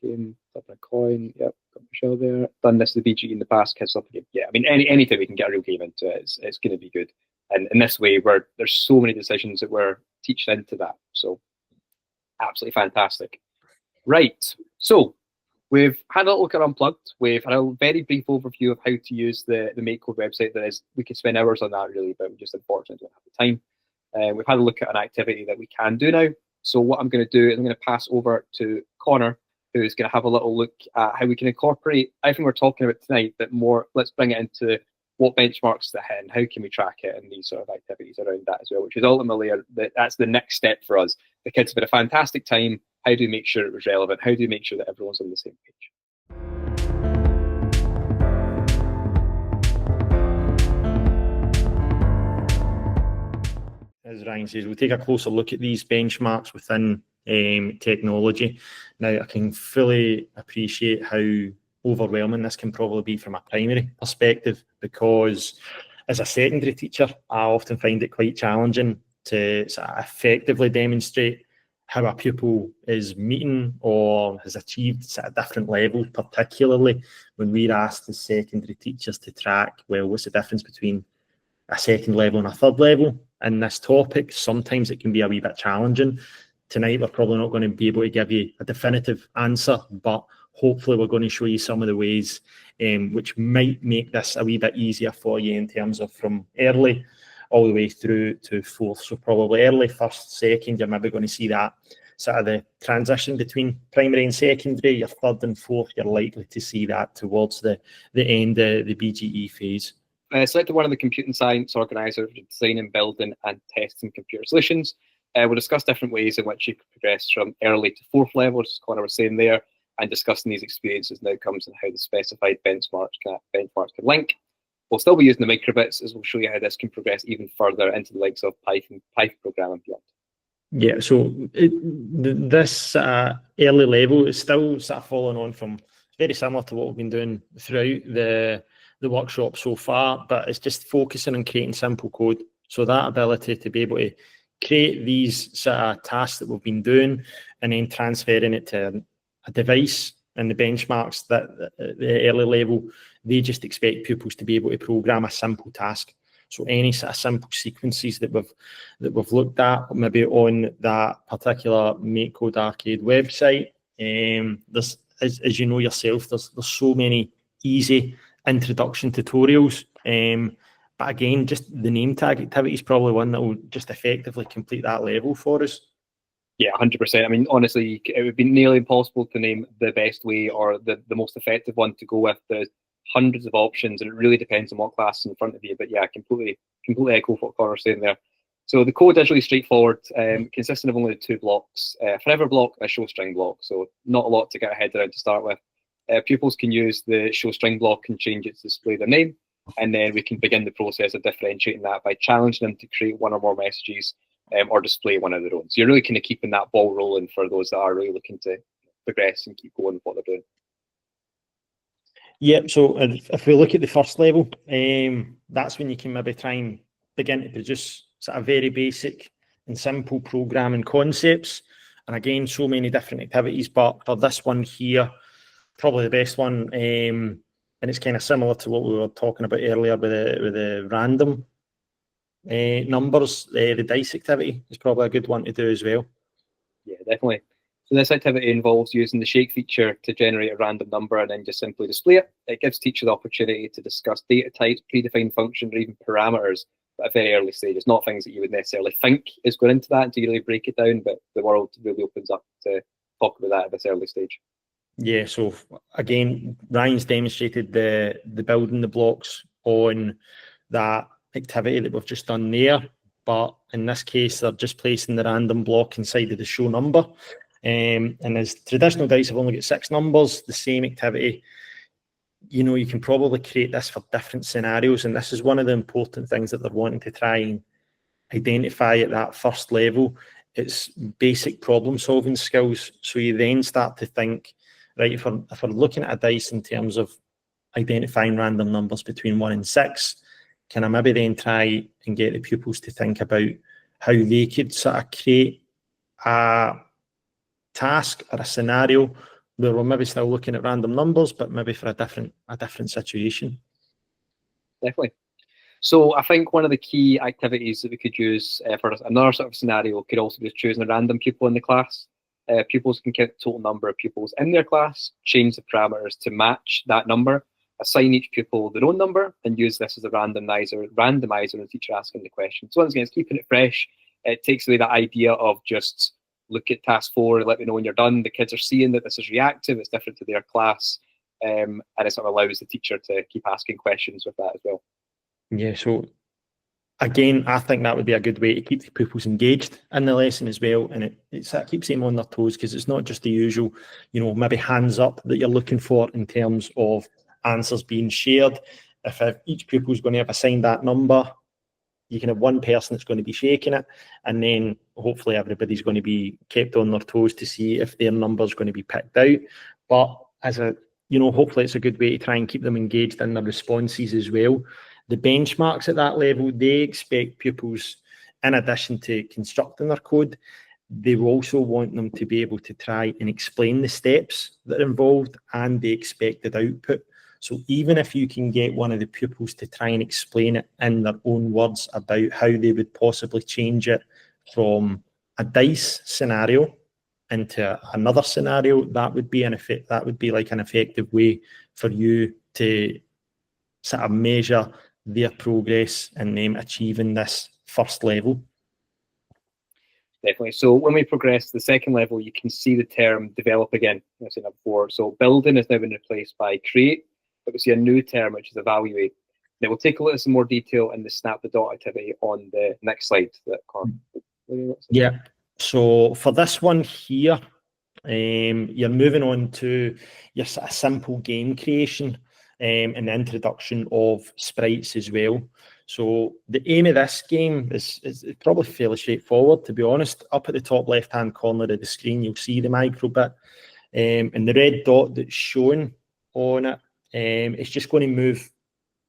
Game, flipping a coin. Yep, got Michelle there. Done this with the BG in the past. Kids love the game. Yeah, I mean, anytime we can get a real game into it, it's going to be good. And in this way, there's so many decisions that we're teaching into that. So absolutely fantastic. Right. So we've had a look at Unplugged. We've had a very brief overview of how to use the MakeCode website. We could spend hours on that really, but we just unfortunately don't have the time. We've had a look at an activity that we can do now. So what I'm going to do is I'm going to pass over to Connor, who's going to have a little look at how we can incorporate everything we're talking about tonight, but more, let's bring it into what benchmarks that hit and how can we track it and these sort of activities around that as well, which is ultimately, that's the next step for us. The kids have had a fantastic time. How do we make sure it was relevant? How do we make sure that everyone's on the same page? As Ryan says, we'll take a closer look at these benchmarks within technology. Now, I can fully appreciate how overwhelming this can probably be from a primary perspective, because as a secondary teacher, I often find it quite challenging to sort of effectively demonstrate how a pupil is meeting or has achieved at different levels, particularly when we're asked as secondary teachers to track, well, what's the difference between a second level and a third level in this topic. Sometimes it can be a wee bit challenging. Tonight, we're probably not going to be able to give you a definitive answer, but hopefully we're going to show you some of the ways which might make this a wee bit easier for you in terms of from early all the way through to fourth. So probably early, first, second, you're maybe going to see that sort of the transition between primary and secondary. Your third and fourth, you're likely to see that towards the end of the BGE phase. Selected one of the computing science organisers for designing, building and testing computer solutions. We'll discuss different ways in which you can progress from early to fourth level, as Connor was saying there, and discussing these experiences and outcomes and how the specified benchmarks can link. We'll still be using the microbits, as we'll show you how this can progress even further into the likes of Python programming and beyond. Yeah, so this early level is still sort of following on from, very similar to what we've been doing throughout the workshop so far, but it's just focusing on creating simple code. So that ability to be able to create these sort of tasks that we've been doing and then transferring it to a device, and the benchmarks that at the early level, they just expect pupils to be able to program a simple task. So any sort of simple sequences that we've looked at, maybe on that particular MakeCode Arcade website, there's, as you know yourself, there's so many easy introduction tutorials. But again, just the name tag activity is probably one that will just effectively complete that level for us. Yeah, 100%. I mean, honestly, it would be nearly impossible to name the best way or the most effective one to go with. There's hundreds of options, and it really depends on what class is in front of you. But yeah, completely echo what Connor's saying there. So the code is really straightforward, consisting of only 2 blocks, forever block and a show string block. So not a lot to get ahead around to start with. Pupils can use the show string block and change it to display their name. And then we can begin the process of differentiating that by challenging them to create one or more messages or display one of their own. So you're really kind of keeping that ball rolling for those that are really looking to progress and keep going with what they're doing. Yep, so if we look at the first level, that's when you can maybe try and begin to produce sort of very basic and simple programming concepts. And again, so many different activities, but for this one here, probably the best one, and it's kind of similar to what we were talking about earlier with the random numbers. The dice activity is probably a good one to do as well. Yeah, definitely. So this activity involves using the shake feature to generate a random number and then just simply display it. It gives teachers the opportunity to discuss data types, predefined functions, or even parameters at a very early stage. It's not things that you would necessarily think is going into that until you really break it down, but the world really opens up to talk about that at this early stage. Yeah, so again, Ryan's demonstrated the building the blocks on that activity that we've just done there, but in this case, they're just placing the random block inside of the show number. And as traditional dice have only got 6 numbers, the same activity, you know, you can probably create this for different scenarios, and this is one of the important things that they're wanting to try and identify at that first level. It's basic problem solving skills. So you then start to think, right, if we're looking at a dice in terms of identifying random numbers between 1 and 6, can I maybe then try and get the pupils to think about how they could sort of create a task or a scenario where we're maybe still looking at random numbers, but maybe for a different situation. Definitely. So I think one of the key activities that we could use for another sort of scenario could also be choosing a random pupil in the class. Pupils can count the total number of pupils in their class, change the parameters to match that number, assign each pupil their own number, and use this as a randomizer when the teacher asking the question. So once again, it's keeping it fresh. It takes away that idea of just look at task 4, let me know when you're done. The kids are seeing that this is reactive, it's different to their class, and it sort of allows the teacher to keep asking questions with that as well. Yeah, so again, I think that would be a good way to keep the pupils engaged in the lesson as well, and it keeps them on their toes, because it's not just the usual, you know, maybe hands up that you're looking for in terms of answers being shared. If each pupil is going to have assigned that number, you can have one person that's going to be shaking it, and then hopefully everybody's going to be kept on their toes to see if their number is going to be picked out. But hopefully it's a good way to try and keep them engaged in their responses as well. The benchmarks at that level, they expect pupils, in addition to constructing their code, they will also want them to be able to try and explain the steps that are involved and the expected output. So even if you can get one of the pupils to try and explain it in their own words about how they would possibly change it from a dice scenario into another scenario, that would be like an effective way for you to sort of measure their progress in them achieving this first level. Definitely. So when we progress to the second level, you can see the term develop again. I've seen that before. So building has now been replaced by create, but we see a new term, which is evaluate. Now we'll take a look at some more detail in the snap the dot activity on the next slide. Yeah. So for this one here, you're moving on to your sort of simple game creation and the introduction of sprites as well. So the aim of this game is probably fairly straightforward, to be honest. Up at the top left-hand corner of the screen, you'll see the micro bit, and the red dot that's shown on it, it's just going to move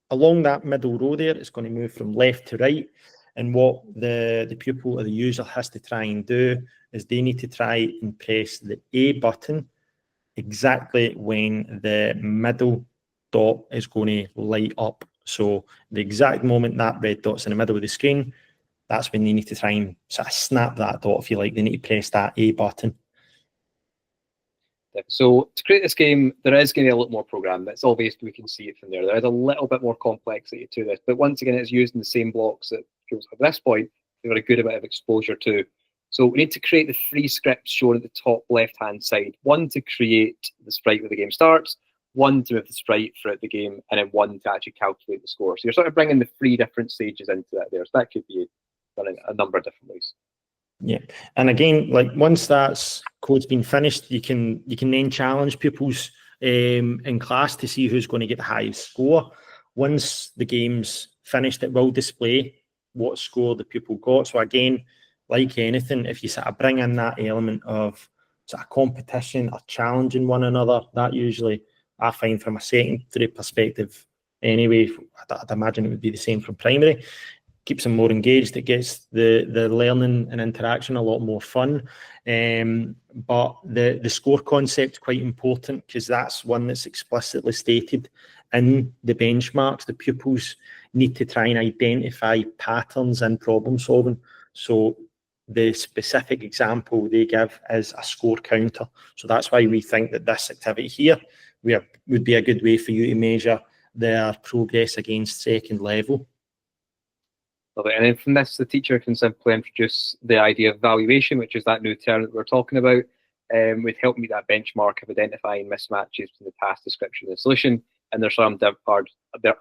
along that middle row there. It's going to move from left to right, and what the pupil or the user has to try and do is they need to try and press the A button exactly when the middle dot is going to light up. So the exact moment that red dot's in the middle of the screen, that's when you need to try and sort of snap that dot, if you like. They need to press that A button. So to create this game, there is going to be a lot more program. It's obvious, we can see it from there. There is a little bit more complexity to this, but once again, it's using the same blocks that pupils at this point we've got a good amount of exposure to. So we need to create the 3 scripts shown at the top left-hand side. 1 to create the sprite where the game starts, 1 to move the sprite throughout the game, and then 1 to actually calculate the score. So you're sort of bringing the 3 different stages into that there. So that could be done in a number of different ways. Yeah, and again, like once that code's been finished, you can then challenge pupils in class to see who's going to get the highest score. Once the game's finished, it will display what score the pupil got. So again, like anything, if you sort of bring in that element of sort of competition or challenging one another, that usually, I find from a secondary perspective anyway, I'd imagine it would be the same from primary, keeps them more engaged. It gets the learning and interaction a lot more fun. But the score concept is quite important, because that's one that's explicitly stated in the benchmarks. The pupils need to try and identify patterns in problem solving. So the specific example they give is a score counter. So that's why we think that this activity here would be a good way for you to measure their progress against second level. Lovely. And then from this, the teacher can simply introduce the idea of evaluation, which is that new term that we're talking about, would help meet that benchmark of identifying mismatches between the task description and the solution. And there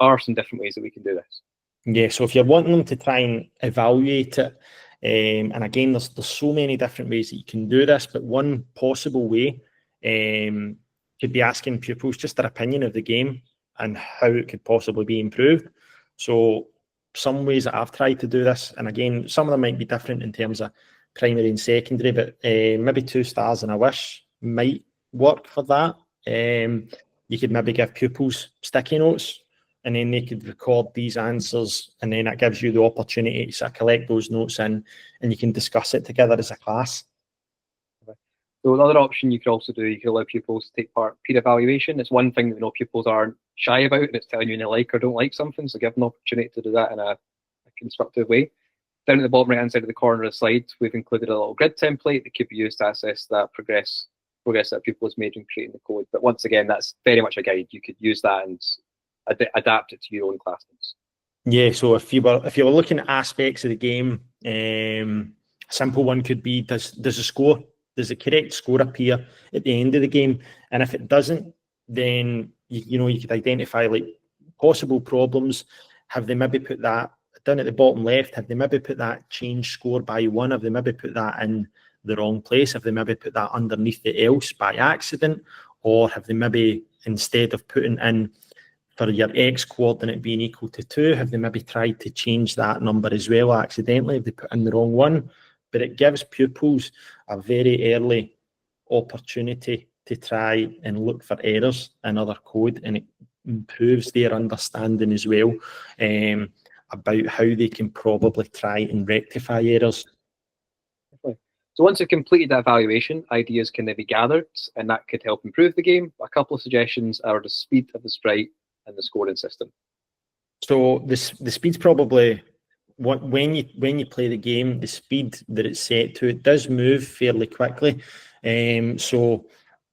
are some different ways that we can do this. Yeah, so if you're wanting them to try and evaluate it, and again, there's so many different ways that you can do this, but one possible way could be asking pupils just their opinion of the game and how it could possibly be improved. So some ways that I've tried to do this, and again, some of them might be different in terms of primary and secondary, but maybe 2 stars and a wish might work for that. You could maybe give pupils sticky notes, and then they could record these answers, and then it gives you the opportunity to sort of collect those notes in, and you can discuss it together as a class. So another option you could also do, you could allow pupils to take part in peer evaluation. It's one thing that we know pupils aren't shy about, and it's telling you they like or don't like something, so give them an opportunity to do that in a constructive way. Down at the bottom right-hand side of the corner of the slide, we've included a little grid template that could be used to assess that progress that a pupil has made in creating the code. But once again, that's very much a guide. You could use that and adapt it to your own classmates. Yeah, so if you were looking at aspects of the game, a simple one could be, does the correct score appear at the end of the game? And if it doesn't, then you could identify like possible problems. Have they maybe put that down at the bottom left? Have they maybe put that change score by 1? Have they maybe put that in the wrong place? Have they maybe put that underneath the else by accident? Or have they maybe, instead of putting in for your x coordinate being equal to 2, have they maybe tried to change that number as well accidentally? Have they put in the wrong one? But it gives pupils a very early opportunity to try and look for errors in other code, and it improves their understanding as well about how they can probably try and rectify errors. So once you've completed that evaluation, ideas can then be gathered, and that could help improve the game. A couple of suggestions are the speed of the sprite and the scoring system. So the speed's probably when you play the game, the speed that it's set to, it does move fairly quickly. So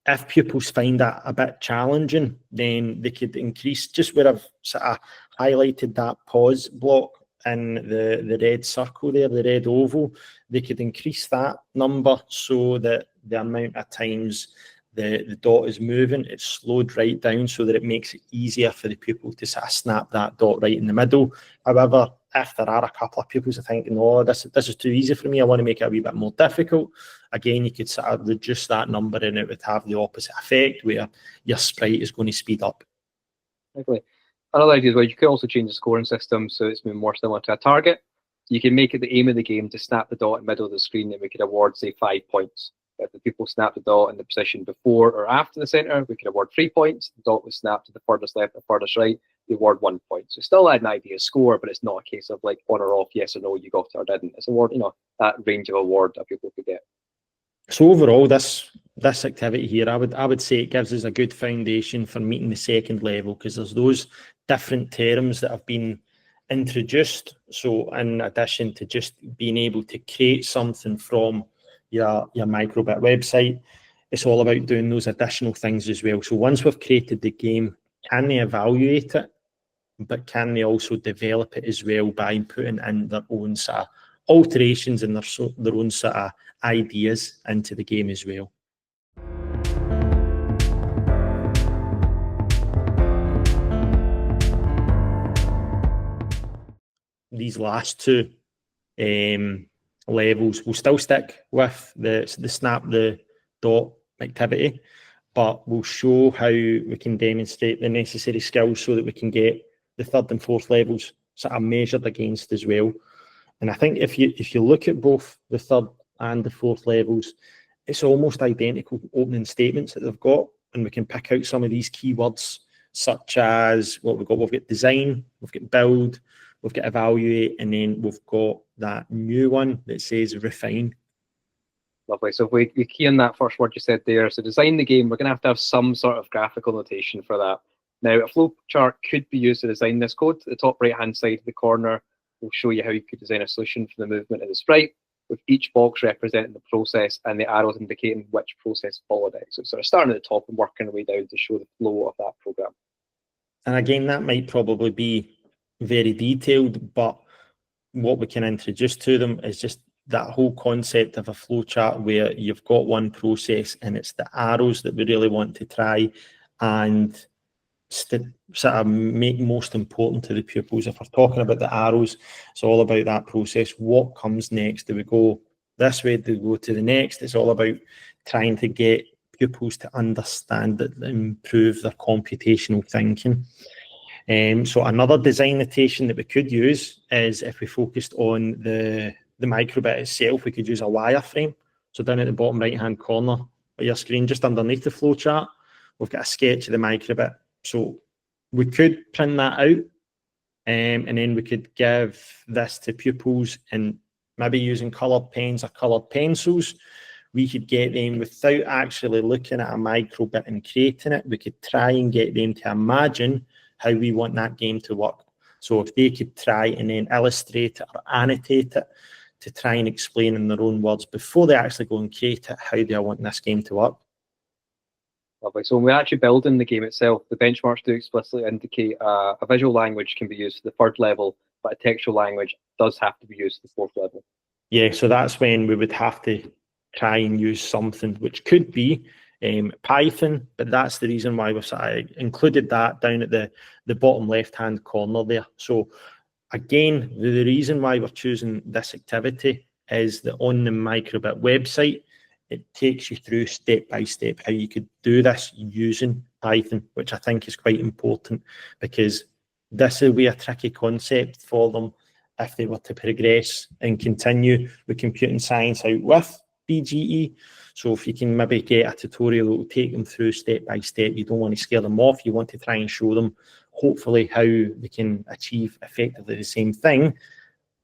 if pupils find that a bit challenging, then they could increase, just where I've sort of highlighted that pause block in the red circle there, the red oval, they could increase that number so that the amount of times the dot is moving, it's slowed right down so that it makes it easier for the pupil to sort of snap that dot right in the middle. However, if there are a couple of pupils that think, no, this is too easy for me, I want to make it a wee bit more difficult, again, you could sort of reduce that number and it would have the opposite effect where your sprite is going to speed up. Exactly. Another idea is you could also change the scoring system so it's more similar to a target. You can make it the aim of the game to snap the dot in the middle of the screen, and we could award, say, 5 points. If the pupil snap the dot in the position before or after the centre, we could award 3 points. The dot was snapped to the furthest left or furthest right, we award 1 point. So still an idea score, but it's not a case of like on or off, yes or no, you got it or didn't. It's award, that range of award that people could get. So overall, this activity here, I would say it gives us a good foundation for meeting the second level, because there's those different terms that have been introduced. So in addition to just being able to create something from your microbit website, it's all about doing those additional things as well. So once we've created the game, can they evaluate it, but can they also develop it as well by putting in their own sort of alterations and their own sort of ideas into the game as well. These last two levels will still stick with the snap the dot activity, but we'll show how we can demonstrate the necessary skills so that we can get the third and fourth levels sort of measured against as well. And I think if you look at both the third and the fourth levels, it's almost identical opening statements that they've got, and we can pick out some of these keywords such as what we've got. We've got design, we've got build, we've got evaluate, and then we've got that new one that says refine. Lovely. So if we key in that first word you said there, so design the game, we're going to have some sort of graphical notation for that. Now, a flow chart could be used to design this code. At the top right-hand side of the corner will show you how you could design a solution for the movement of the sprite, with each box representing the process and the arrows indicating which process followed it. So sort of starting at the top and working our way down to show the flow of that program. And again, that might probably be very detailed, but what we can introduce to them is just that whole concept of a flowchart where you've got one process and it's the arrows that we really want to try and sort of make most important to the pupils. If we're talking about the arrows, it's all about that process. What comes next? Do we go this way? Do we go to the next? It's all about trying to get pupils to understand that, improve their computational thinking. So another design notation that we could use is, if we focused on the microbit itself, we could use a wireframe. So down at the bottom right hand corner of your screen, just underneath the flowchart, we've got a sketch of the microbit. So we could print that out, and then we could give this to pupils, and maybe using coloured pens or coloured pencils, we could get them, without actually looking at a microbit and creating it, we could try and get them to imagine how we want that game to work. So if they could try and then illustrate it or annotate it to try and explain in their own words before they actually go and create it, how do I want this game to work? Lovely. So when we're actually building the game itself, the benchmarks do explicitly indicate a visual language can be used at the third level, but a textual language does have to be used at the fourth level. Yeah, so that's when we would have to try and use something which could be Python, but that's the reason why we've sort of included that down at the bottom left-hand corner there. So again, the reason why we're choosing this activity is that on the Microbit website, it takes you through step by step how you could do this using Python, which I think is quite important, because this will be a tricky concept for them if they were to progress and continue with computing science out with BGE. So if you can maybe get a tutorial that will take them through step by step, you don't want to scare them off, you want to try and show them hopefully how they can achieve effectively the same thing,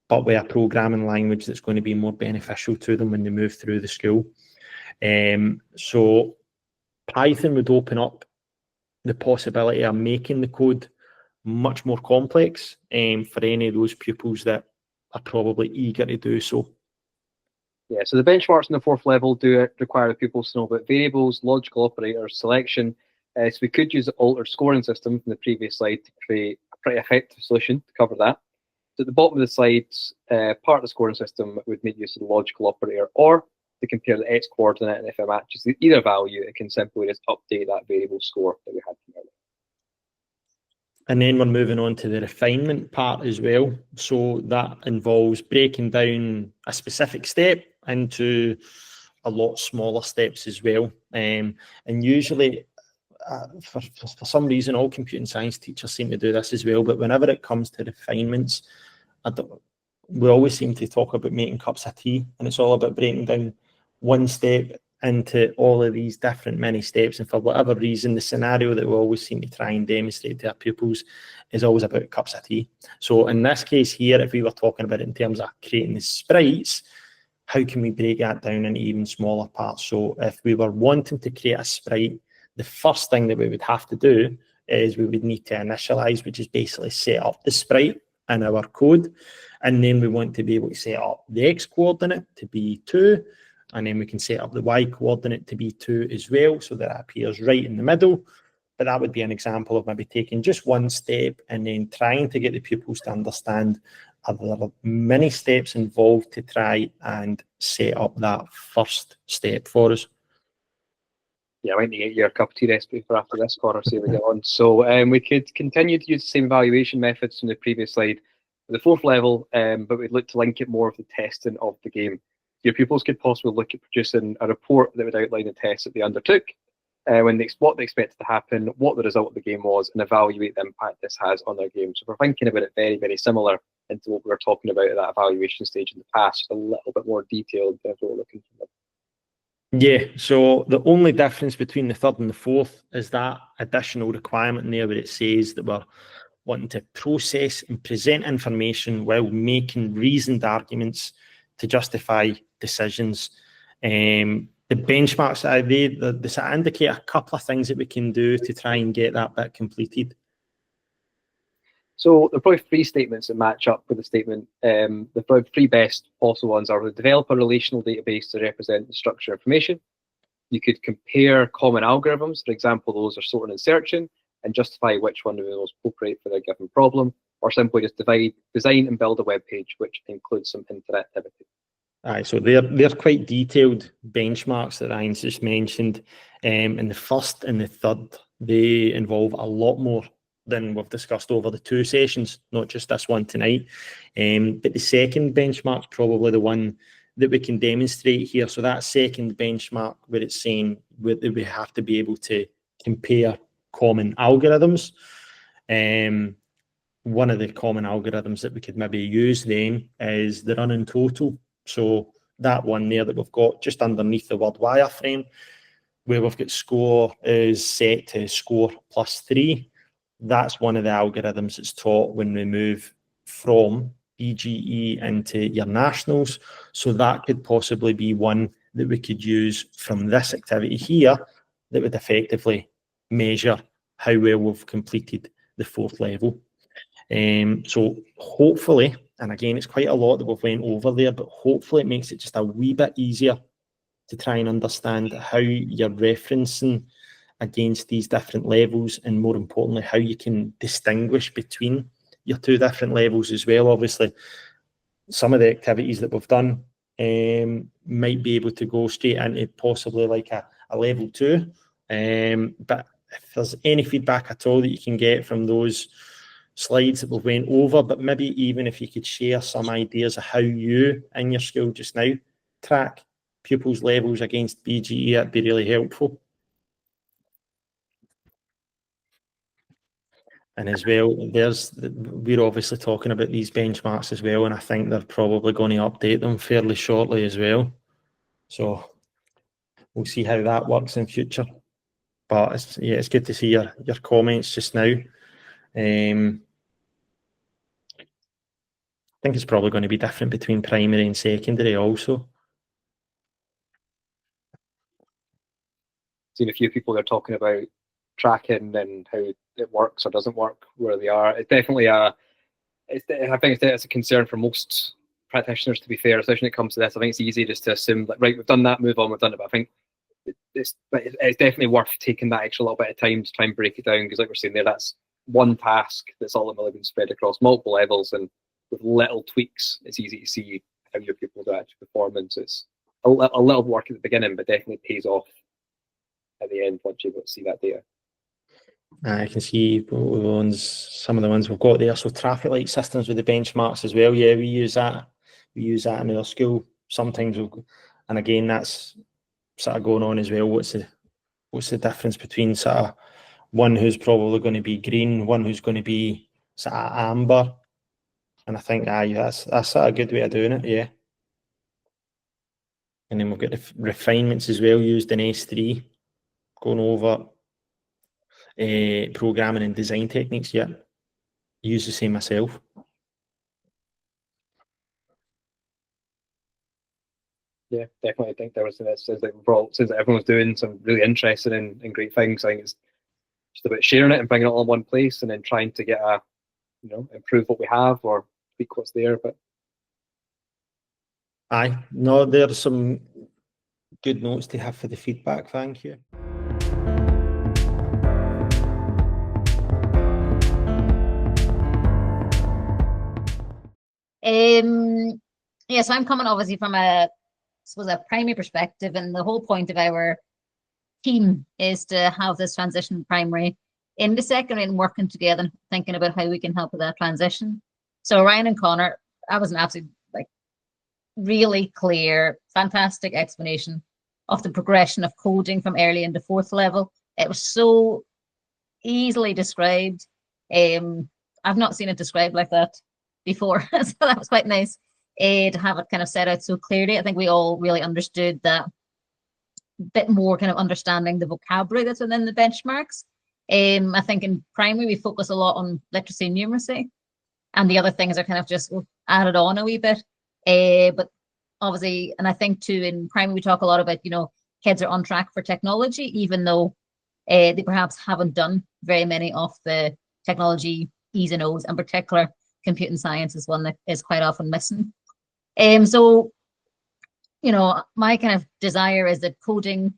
but with a programming language that's going to be more beneficial to them when they move through the school. So Python would open up the possibility of making the code much more complex for any of those pupils that are probably eager to do so. Yeah, so the benchmarks in the fourth level do require the pupils to know about variables, logical operators, selection. So we could use the altered scoring system from the previous slide to create a pretty effective solution to cover that. So at the bottom of the slides, part of the scoring system would make use of the logical operator, or to compare the x coordinate, and if it matches either value, it can simply just update that variable score that we had from earlier. And then we're moving on to the refinement part as well. So that involves breaking down a specific step into a lot smaller steps as well. And usually, for some reason, all computing science teachers seem to do this as well, but whenever it comes to refinements, we always seem to talk about making cups of tea, and it's all about breaking down one step into all of these different many steps. And for whatever reason, the scenario that we always seem to try and demonstrate to our pupils is always about cups of tea. So in this case here, if we were talking about it in terms of creating the sprites, how can we break that down into even smaller parts? So if we were wanting to create a sprite, the first thing that we would have to do is we would need to initialize, which is basically set up the sprite in our code. And then we want to be able to set up the x coordinate to be 2. And then we can set up the y coordinate to be 2 as well, so that it appears right in the middle. But that would be an example of maybe taking just one step and then trying to get the pupils to understand are there many steps involved to try and set up that first step for us. Yeah, I might need to get your cup of tea recipe for after this, Connor, see how we get on. So we could continue to use the same evaluation methods from the previous slide at the fourth level, but we'd look to link it more with the testing of the game. Your pupils could possibly look at producing a report that would outline the tests that they undertook, what they expected to happen, what the result of the game was, and evaluate the impact this has on their game. So we're thinking about it very, very similar into what we were talking about at that evaluation stage in the past, a little bit more detailed than what we're looking for. Yeah, so the only difference between the third and the fourth is that additional requirement in there where it says that we're wanting to process and present information while making reasoned arguments to justify decisions. The benchmarks, they indicate a couple of things that we can do to try and get that bit completed. So there are probably 3 statements that match up with the statement. The probably 3 best possible ones are: the develop a relational database to represent the structured information. You could compare common algorithms, for example, those are sorting and searching, and justify which one would be most appropriate for their given problem. or simply just design and build a web page which includes some interactivity. Aye, so they're quite detailed benchmarks that Ryan's just mentioned. And the first and the third, they involve a lot more than we've discussed over the 2 sessions, not just this one tonight. But the second benchmark's probably the one that we can demonstrate here. So that second benchmark where it's saying that we have to be able to compare common algorithms. One of the common algorithms that we could maybe use then is the running total. So that one there that we've got just underneath the word wireframe, where we've got score is set to score +3. That's one of the algorithms that's taught when we move from BGE into your nationals. So that could possibly be one that we could use from this activity here that would effectively measure how well we've completed the 4th level. So hopefully, and again, it's quite a lot that we've went over there, but hopefully it makes it just a wee bit easier to try and understand how you're referencing against these different levels, and more importantly, how you can distinguish between your 2 different levels as well. Obviously, some of the activities that we've done might be able to go straight into possibly like a level 2. But if there's any feedback at all that you can get from those slides that we went over, but maybe even if you could share some ideas of how you in your school just now track pupils' levels against BGE, that'd be really helpful. And as well, we're obviously talking about these benchmarks as well, and I think they're probably going to update them fairly shortly as well. So we'll see how that works in future. But it's good to see your comments just now. I think it's probably going to be different between primary and secondary also. Seen a few people that are talking about tracking and how it works or doesn't work where they are. It's definitely I think it's a concern for most practitioners, to be fair, especially when it comes to this. I think it's easy just to assume that, right, we've done that, move on, we've done it. But I think it's definitely worth taking that extra little bit of time to try and break it down, because like we're saying there, that's one task that's ultimately been spread across multiple levels, and with little tweaks, it's easy to see how your pupils are actually performing. So it's a little work at the beginning, but definitely pays off at the end once you're able to see that data. I can see some of the ones we've got there. So traffic light systems with the benchmarks as well. Yeah, we use that. We use that in our school. Sometimes, and again, that's sort of going on as well. What's the difference between sort of one who's probably going to be green, one who's going to be sort of amber? And I think that's sort of a good way of doing it, yeah. And then we've got the refinements as well used in S3, going over programming and design techniques. Yeah, use the same myself. Yeah, definitely. I think there was since everyone's doing some really interesting and great things. I think it's just about sharing it and bringing it all in one place, and then trying to get improve what we have or tweak what's there. But no, there's some good notes to have for the feedback. Thank you. So I'm coming obviously from a primary perspective, and the whole point of our team is to have this transition from primary into secondary and working together and thinking about how we can help with that transition. So Ryan and Connor, that was an absolute really clear, fantastic explanation of the progression of coding from early into 4th level. It was so easily described. I've not seen it described like that before, so that was quite nice to have it kind of set out so clearly. I think we all really understood that bit more, kind of understanding the vocabulary that's within the benchmarks. I think in primary we focus a lot on literacy and numeracy, and the other things are kind of just added on a wee bit. But obviously, and I think too in primary we talk a lot about, kids are on track for technology, even though they perhaps haven't done very many of the technology E's and O's. In particular, computing science is one that is quite often missing. So, my kind of desire is that coding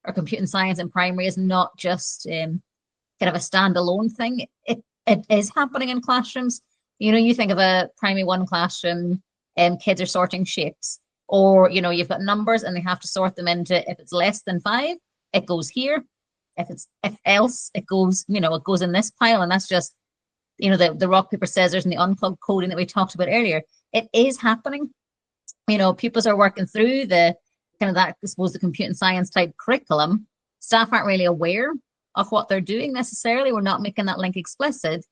or computing science in primary is not just kind of a standalone thing. It is happening in classrooms, You know, you think of a primary 1 classroom, kids are sorting shapes, or, you know, you've got numbers and they have to sort them into, if it's less than 5, it goes here. If else, it goes, you know, it goes in this pile. And that's just, you know, the rock, paper, scissors and the unplugged coding that we talked about earlier. It is happening. You know, pupils are working through the kind of that, I suppose, the computing science type curriculum. Staff aren't really aware of what they're doing necessarily. We're not making that link explicit,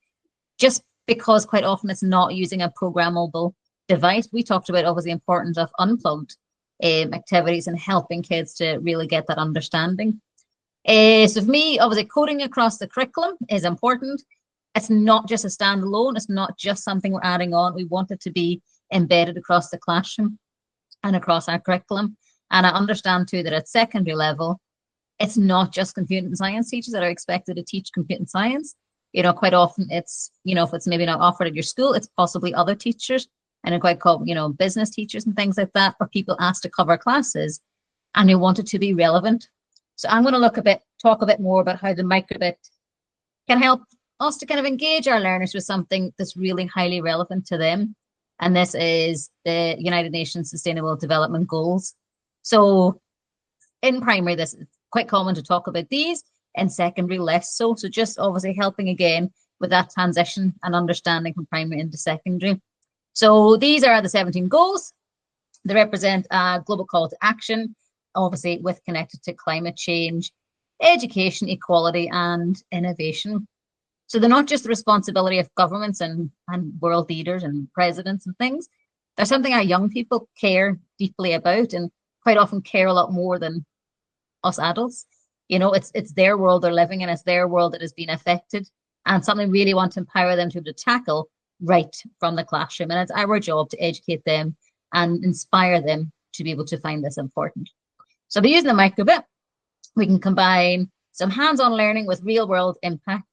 just because quite often it's not using a programmable device. We talked about obviously the importance of unplugged activities and helping kids to really get that understanding. So for me, obviously coding across the curriculum is important. It's not just a standalone. It's not just something we're adding on. We want it to be embedded across the classroom and across our curriculum. And I understand too that at secondary level, it's not just computing science teachers that are expected to teach computing science. You know, quite often it's, you know, if it's maybe not offered at your school, it's possibly other teachers, and they're quite called, you know, business teachers and things like that, or people asked to cover classes and they want it to be relevant. So I'm going to talk a bit more about how the microbit can help us to kind of engage our learners with something that's really highly relevant to them. And this is the United Nations Sustainable Development Goals. So in primary, this is quite common to talk about these, in secondary less so. So just obviously helping again with that transition and understanding from primary into secondary. So these are the 17 goals. They represent a global call to action, obviously with connected to climate change, education, equality, and innovation. So they're not just the responsibility of governments and world leaders and presidents and things. They're something our young people care deeply about, and quite often care a lot more than us adults. You know, it's their world they're living in, it's their world that has been affected, and something we really want to empower them to be able to tackle right from the classroom. And it's our job to educate them and inspire them to be able to find this important. So by using the microbit, we can combine some hands-on learning with real-world impact.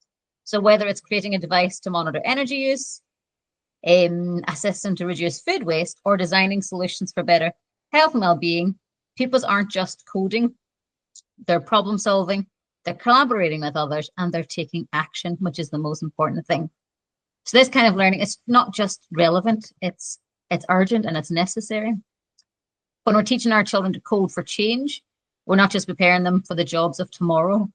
So whether it's creating a device to monitor energy use, a system to reduce food waste, or designing solutions for better health and well-being, pupils aren't just coding, they're problem solving, they're collaborating with others, and they're taking action, which is the most important thing. So this kind of learning, it's not just relevant, it's urgent and it's necessary. When we're teaching our children to code for change, we're not just preparing them for the jobs of tomorrow.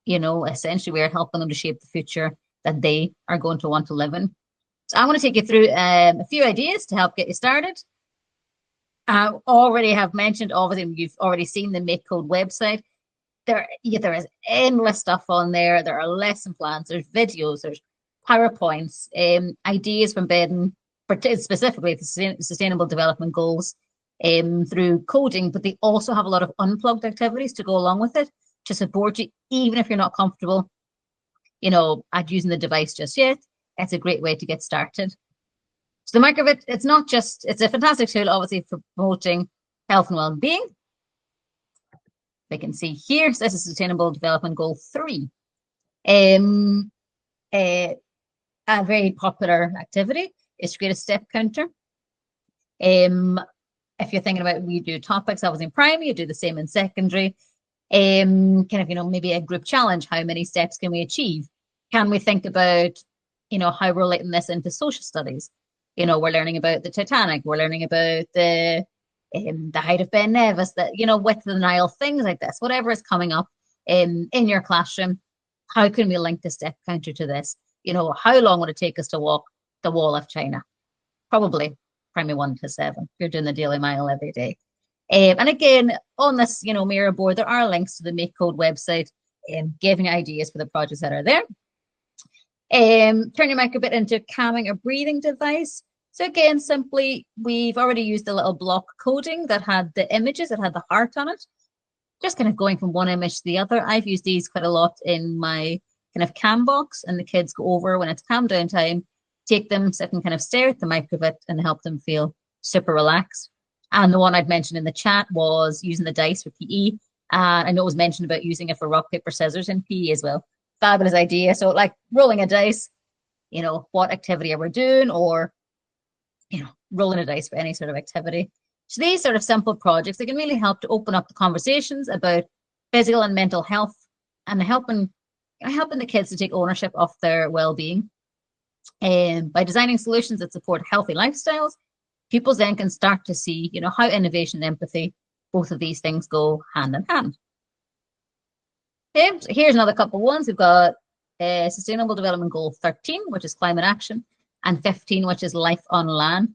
You know, essentially we're helping them to shape the future that they are going to want to live in. So I want to take you through a few ideas to help get you started. I already have mentioned, obviously you've already seen the Make Code website. There is endless stuff on there. There are lesson plans, there's videos, there's PowerPoints, ideas from embedding, specifically the Sustainable Development Goals through coding, but they also have a lot of unplugged activities to go along with it to support you, even if you're not comfortable, you know, at using the device just yet. It's a great way to get started. So the microbit, it's a fantastic tool, obviously, for promoting health and well-being. We can see here, so this is Sustainable Development Goal 3. A very popular activity is to create a step counter. If you're thinking about, we do topics, obviously in primary, you do the same in secondary. Kind of, you know, maybe a group challenge, how many steps can we achieve? Can we think about, you know, how we're relating this into social studies? You know, we're learning about the Titanic, we're learning about the height of Ben Nevis, that, you know, width of the Nile, things like this, whatever is coming up in your classroom, how can we link the step counter to this? You know, how long would it take us to walk the wall of China? Probably primary 1 to 7. You're doing the daily mile every day. And again, on this, you know, mirror board, there are links to the Make Code website, giving ideas for the projects that are there. Turn your microbit into a calming or breathing device. So again, simply, we've already used the little block coding that had the images, it had the heart on it. Just kind of going from one image to the other. I've used these quite a lot in my kind of cam box, and the kids go over when it's calm down time, take them, sit and kind of stare at the microbit and help them feel super relaxed. And the one I'd mentioned in the chat was using the dice for PE. I know it was mentioned about using it for rock, paper, scissors in PE as well. Fabulous idea. So like rolling a dice, you know, what activity are we doing, or, you know, rolling a dice for any sort of activity. So these sort of simple projects, they can really help to open up the conversations about physical and mental health, and helping the kids to take ownership of their well-being. By designing solutions that support healthy lifestyles, pupils then can start to see, how innovation and empathy, both of these things go hand in hand. Okay, so here's another couple ones. We've got Sustainable Development Goal 13, which is climate action, and 15, which is life on land.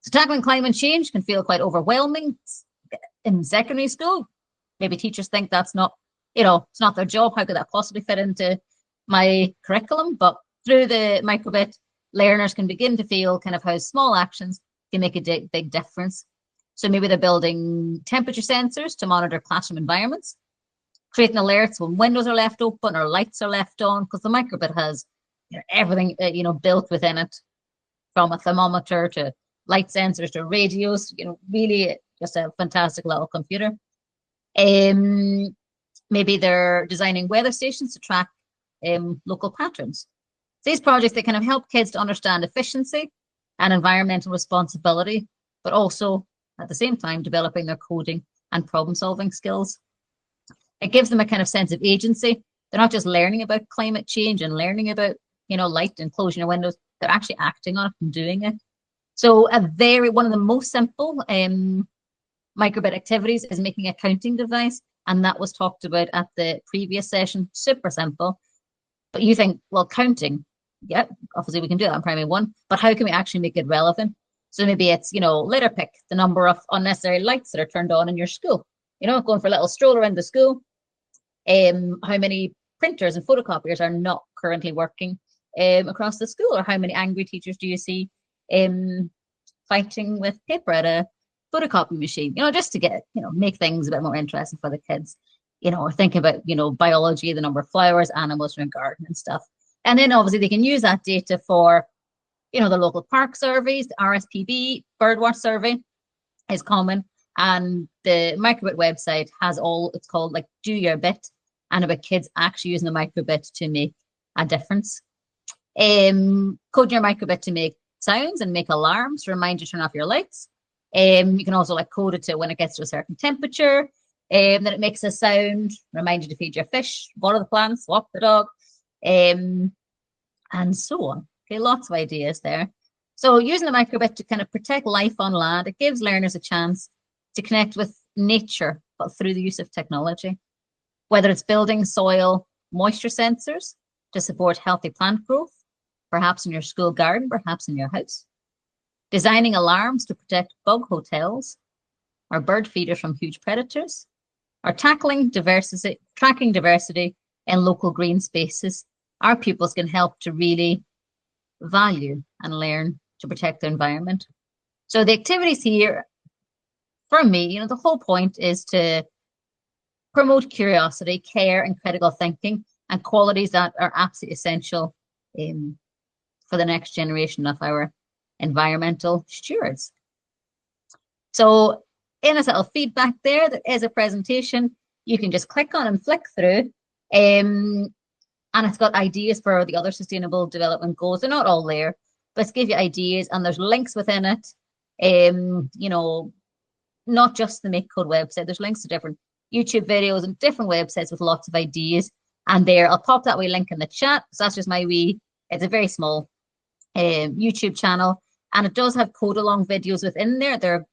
So tackling climate change can feel quite overwhelming in secondary school. Maybe teachers think that's not, it's not their job. How could that possibly fit into my curriculum? But through the microbit, learners can begin to feel kind of how small actions can make a big difference. So maybe they're building temperature sensors to monitor classroom environments, creating alerts when windows are left open or lights are left on, because the microbit has everything built within it, from a thermometer to light sensors to radios. Really just a fantastic little computer. Maybe they're designing weather stations to track local patterns. These projects, they kind of help kids to understand efficiency and environmental responsibility, but also at the same time developing their coding and problem-solving skills. It gives them a kind of sense of agency. They're not just learning about climate change and learning about, light and closing your windows. They're actually acting on it and doing it. So one of the most simple microbit activities is making a counting device. And that was talked about at the previous session. Super simple. But you think, well, counting, yeah, obviously we can do that in primary 1, but how can we actually make it relevant? So maybe it's, litter pick the number of unnecessary lights that are turned on in your school. Going for a little stroll around the school. How many printers and photocopiers are not currently working across the school, or how many angry teachers do you see fighting with paper at a photocopy machine? Just to get, make things a bit more interesting for the kids. Or thinking about, biology, the number of flowers, animals in a garden and stuff. And then obviously they can use that data for, the local park surveys, the RSPB, birdwatch survey is common. And the microbit website has it's called like Do Your Bit, and about kids actually using the microbit to make a difference. Coding your microbit to make sounds and make alarms to remind you to turn off your lights. You can also code it to when it gets to a certain temperature. Then it makes a sound, remind you to feed your fish, water the plants, walk the dog, and so on. Okay, lots of ideas there. So using the microbit to kind of protect life on land, it gives learners a chance to connect with nature, but through the use of technology. Whether it's building soil moisture sensors to support healthy plant growth, perhaps in your school garden, perhaps in your house. Designing alarms to protect bug hotels or bird feeders from huge predators, or tracking diversity in local green spaces. Our pupils can help to really value and learn to protect the environment. So the activities here, for me, the whole point is to promote curiosity, care, and critical thinking, and qualities that are absolutely essential for the next generation of our environmental stewards. So in this little feedback there is a presentation you can just click on and flick through. And it's got ideas for the other sustainable development goals. They're not all there, but it's give you ideas, and there's links within it. Not just the Make Code website. There's links to different YouTube videos and different websites with lots of ideas. And there, I'll pop that wee link in the chat. So that's just it's a very small YouTube channel, and it does have code along videos within there.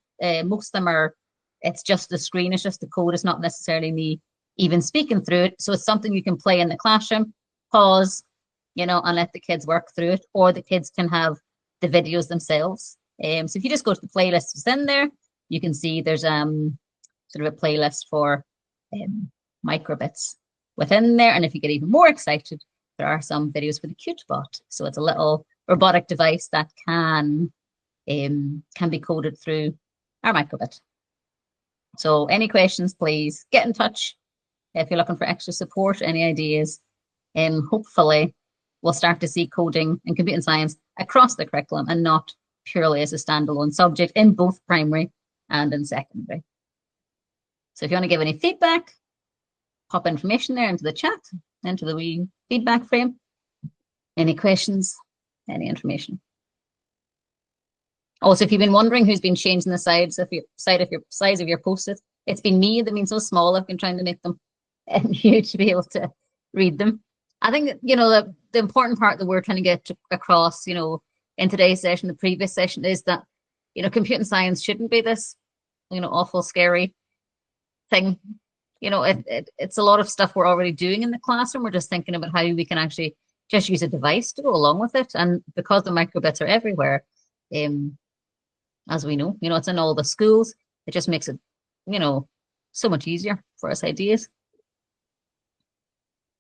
Most of them are, it's just the screen, it's just the code. It's not necessarily me even speaking through it. So it's something you can play in the classroom, pause, and let the kids work through it, or the kids can have the videos themselves. So if you just go to the playlist within there, you can see there's sort of a playlist for microbits within there. And if you get even more excited, there are some videos for the CuteBot. So it's a little robotic device that can be coded through our microbit. So any questions, please get in touch if you're looking for extra support, any ideas. Hopefully we'll start to see coding and computer science across the curriculum and not purely as a standalone subject in both primary and in secondary. So if you want to give any feedback, pop information there into the chat, into the wee feedback frame. Any questions, any information. Also, if you've been wondering who's been changing the size of your post-it, it's been me. They've been so small, I've been trying to make them huge to be able to read them. I think that, the important part that we're trying to get across, in today's session, the previous session, is that, computing science shouldn't be this, awful, scary thing. It's a lot of stuff we're already doing in the classroom. We're just thinking about how we can actually just use a device to go along with it. And because the microbits are everywhere, as we know, it's in all the schools, it just makes it, so much easier for us ideas.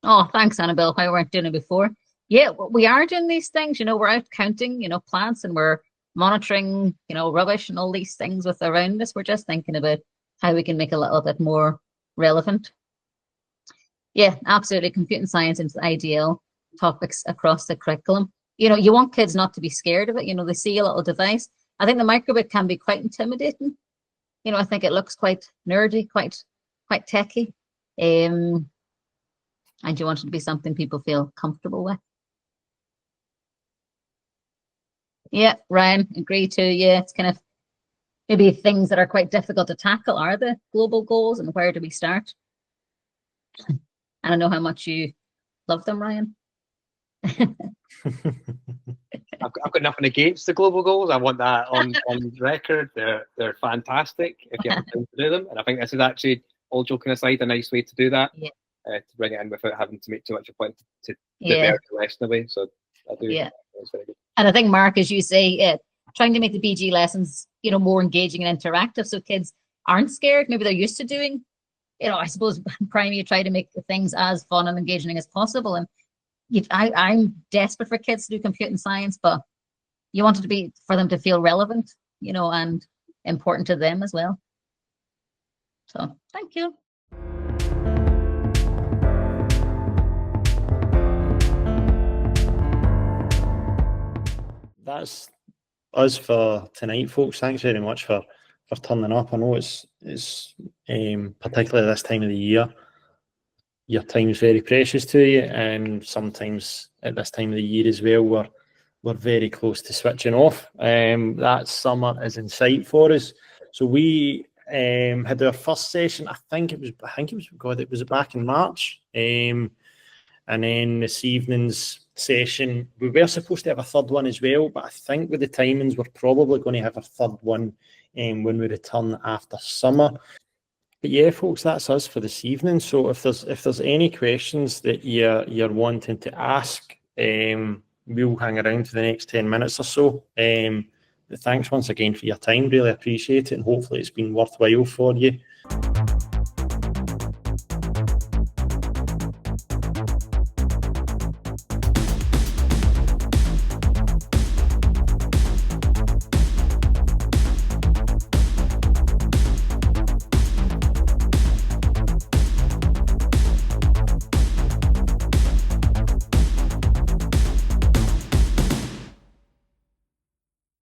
Oh, thanks, Annabelle. I weren't doing it before. Yeah, we are doing these things. We're out counting, plants, and we're monitoring, rubbish and all these things with around us. We're just thinking about how we can make it a little bit more relevant. Yeah, absolutely. Computing science is ideal topics across the curriculum. You want kids not to be scared of it. They see a little device. I think the microbit can be quite intimidating. I think it looks quite nerdy, quite techy. And you want it to be something people feel comfortable with. Yeah, Ryan, agree too. Yeah, it's kind of maybe things that are quite difficult to tackle are the global goals, and where do we start? I don't know how much you love them, Ryan. I've got nothing against the global goals. I want that on record. They're fantastic if you have time to do them. And I think this is actually, all joking aside, a nice way to do that. Yeah. To bring it in without having to make too much of a point to Yeah. divert the rest of the way. So I do. Yeah. It's very good. And I think, Mark, as you say, trying to make the BG lessons, more engaging and interactive, so kids aren't scared. Maybe they're used to doing, I suppose primary, you try to make things as fun and engaging as possible. And I'm desperate for kids to do computing science, but you want it to be for them to feel relevant, and important to them as well. So thank you. That's us for tonight, folks. Thanks very much for turning up. I know it's particularly this time of the year, your time is very precious to you, and sometimes at this time of the year as well, we're very close to switching off. That summer is in sight for us. So we had our first session. I think it was back in March. And then this evening's session, we were supposed to have a third one as well, but I think with the timings, we're probably going to have a third one when we return after summer. But yeah, folks, that's us for this evening. So if there's any questions that you're wanting to ask, we'll hang around for the next 10 minutes or so. But thanks once again for your time. Really appreciate it, and hopefully it's been worthwhile for you.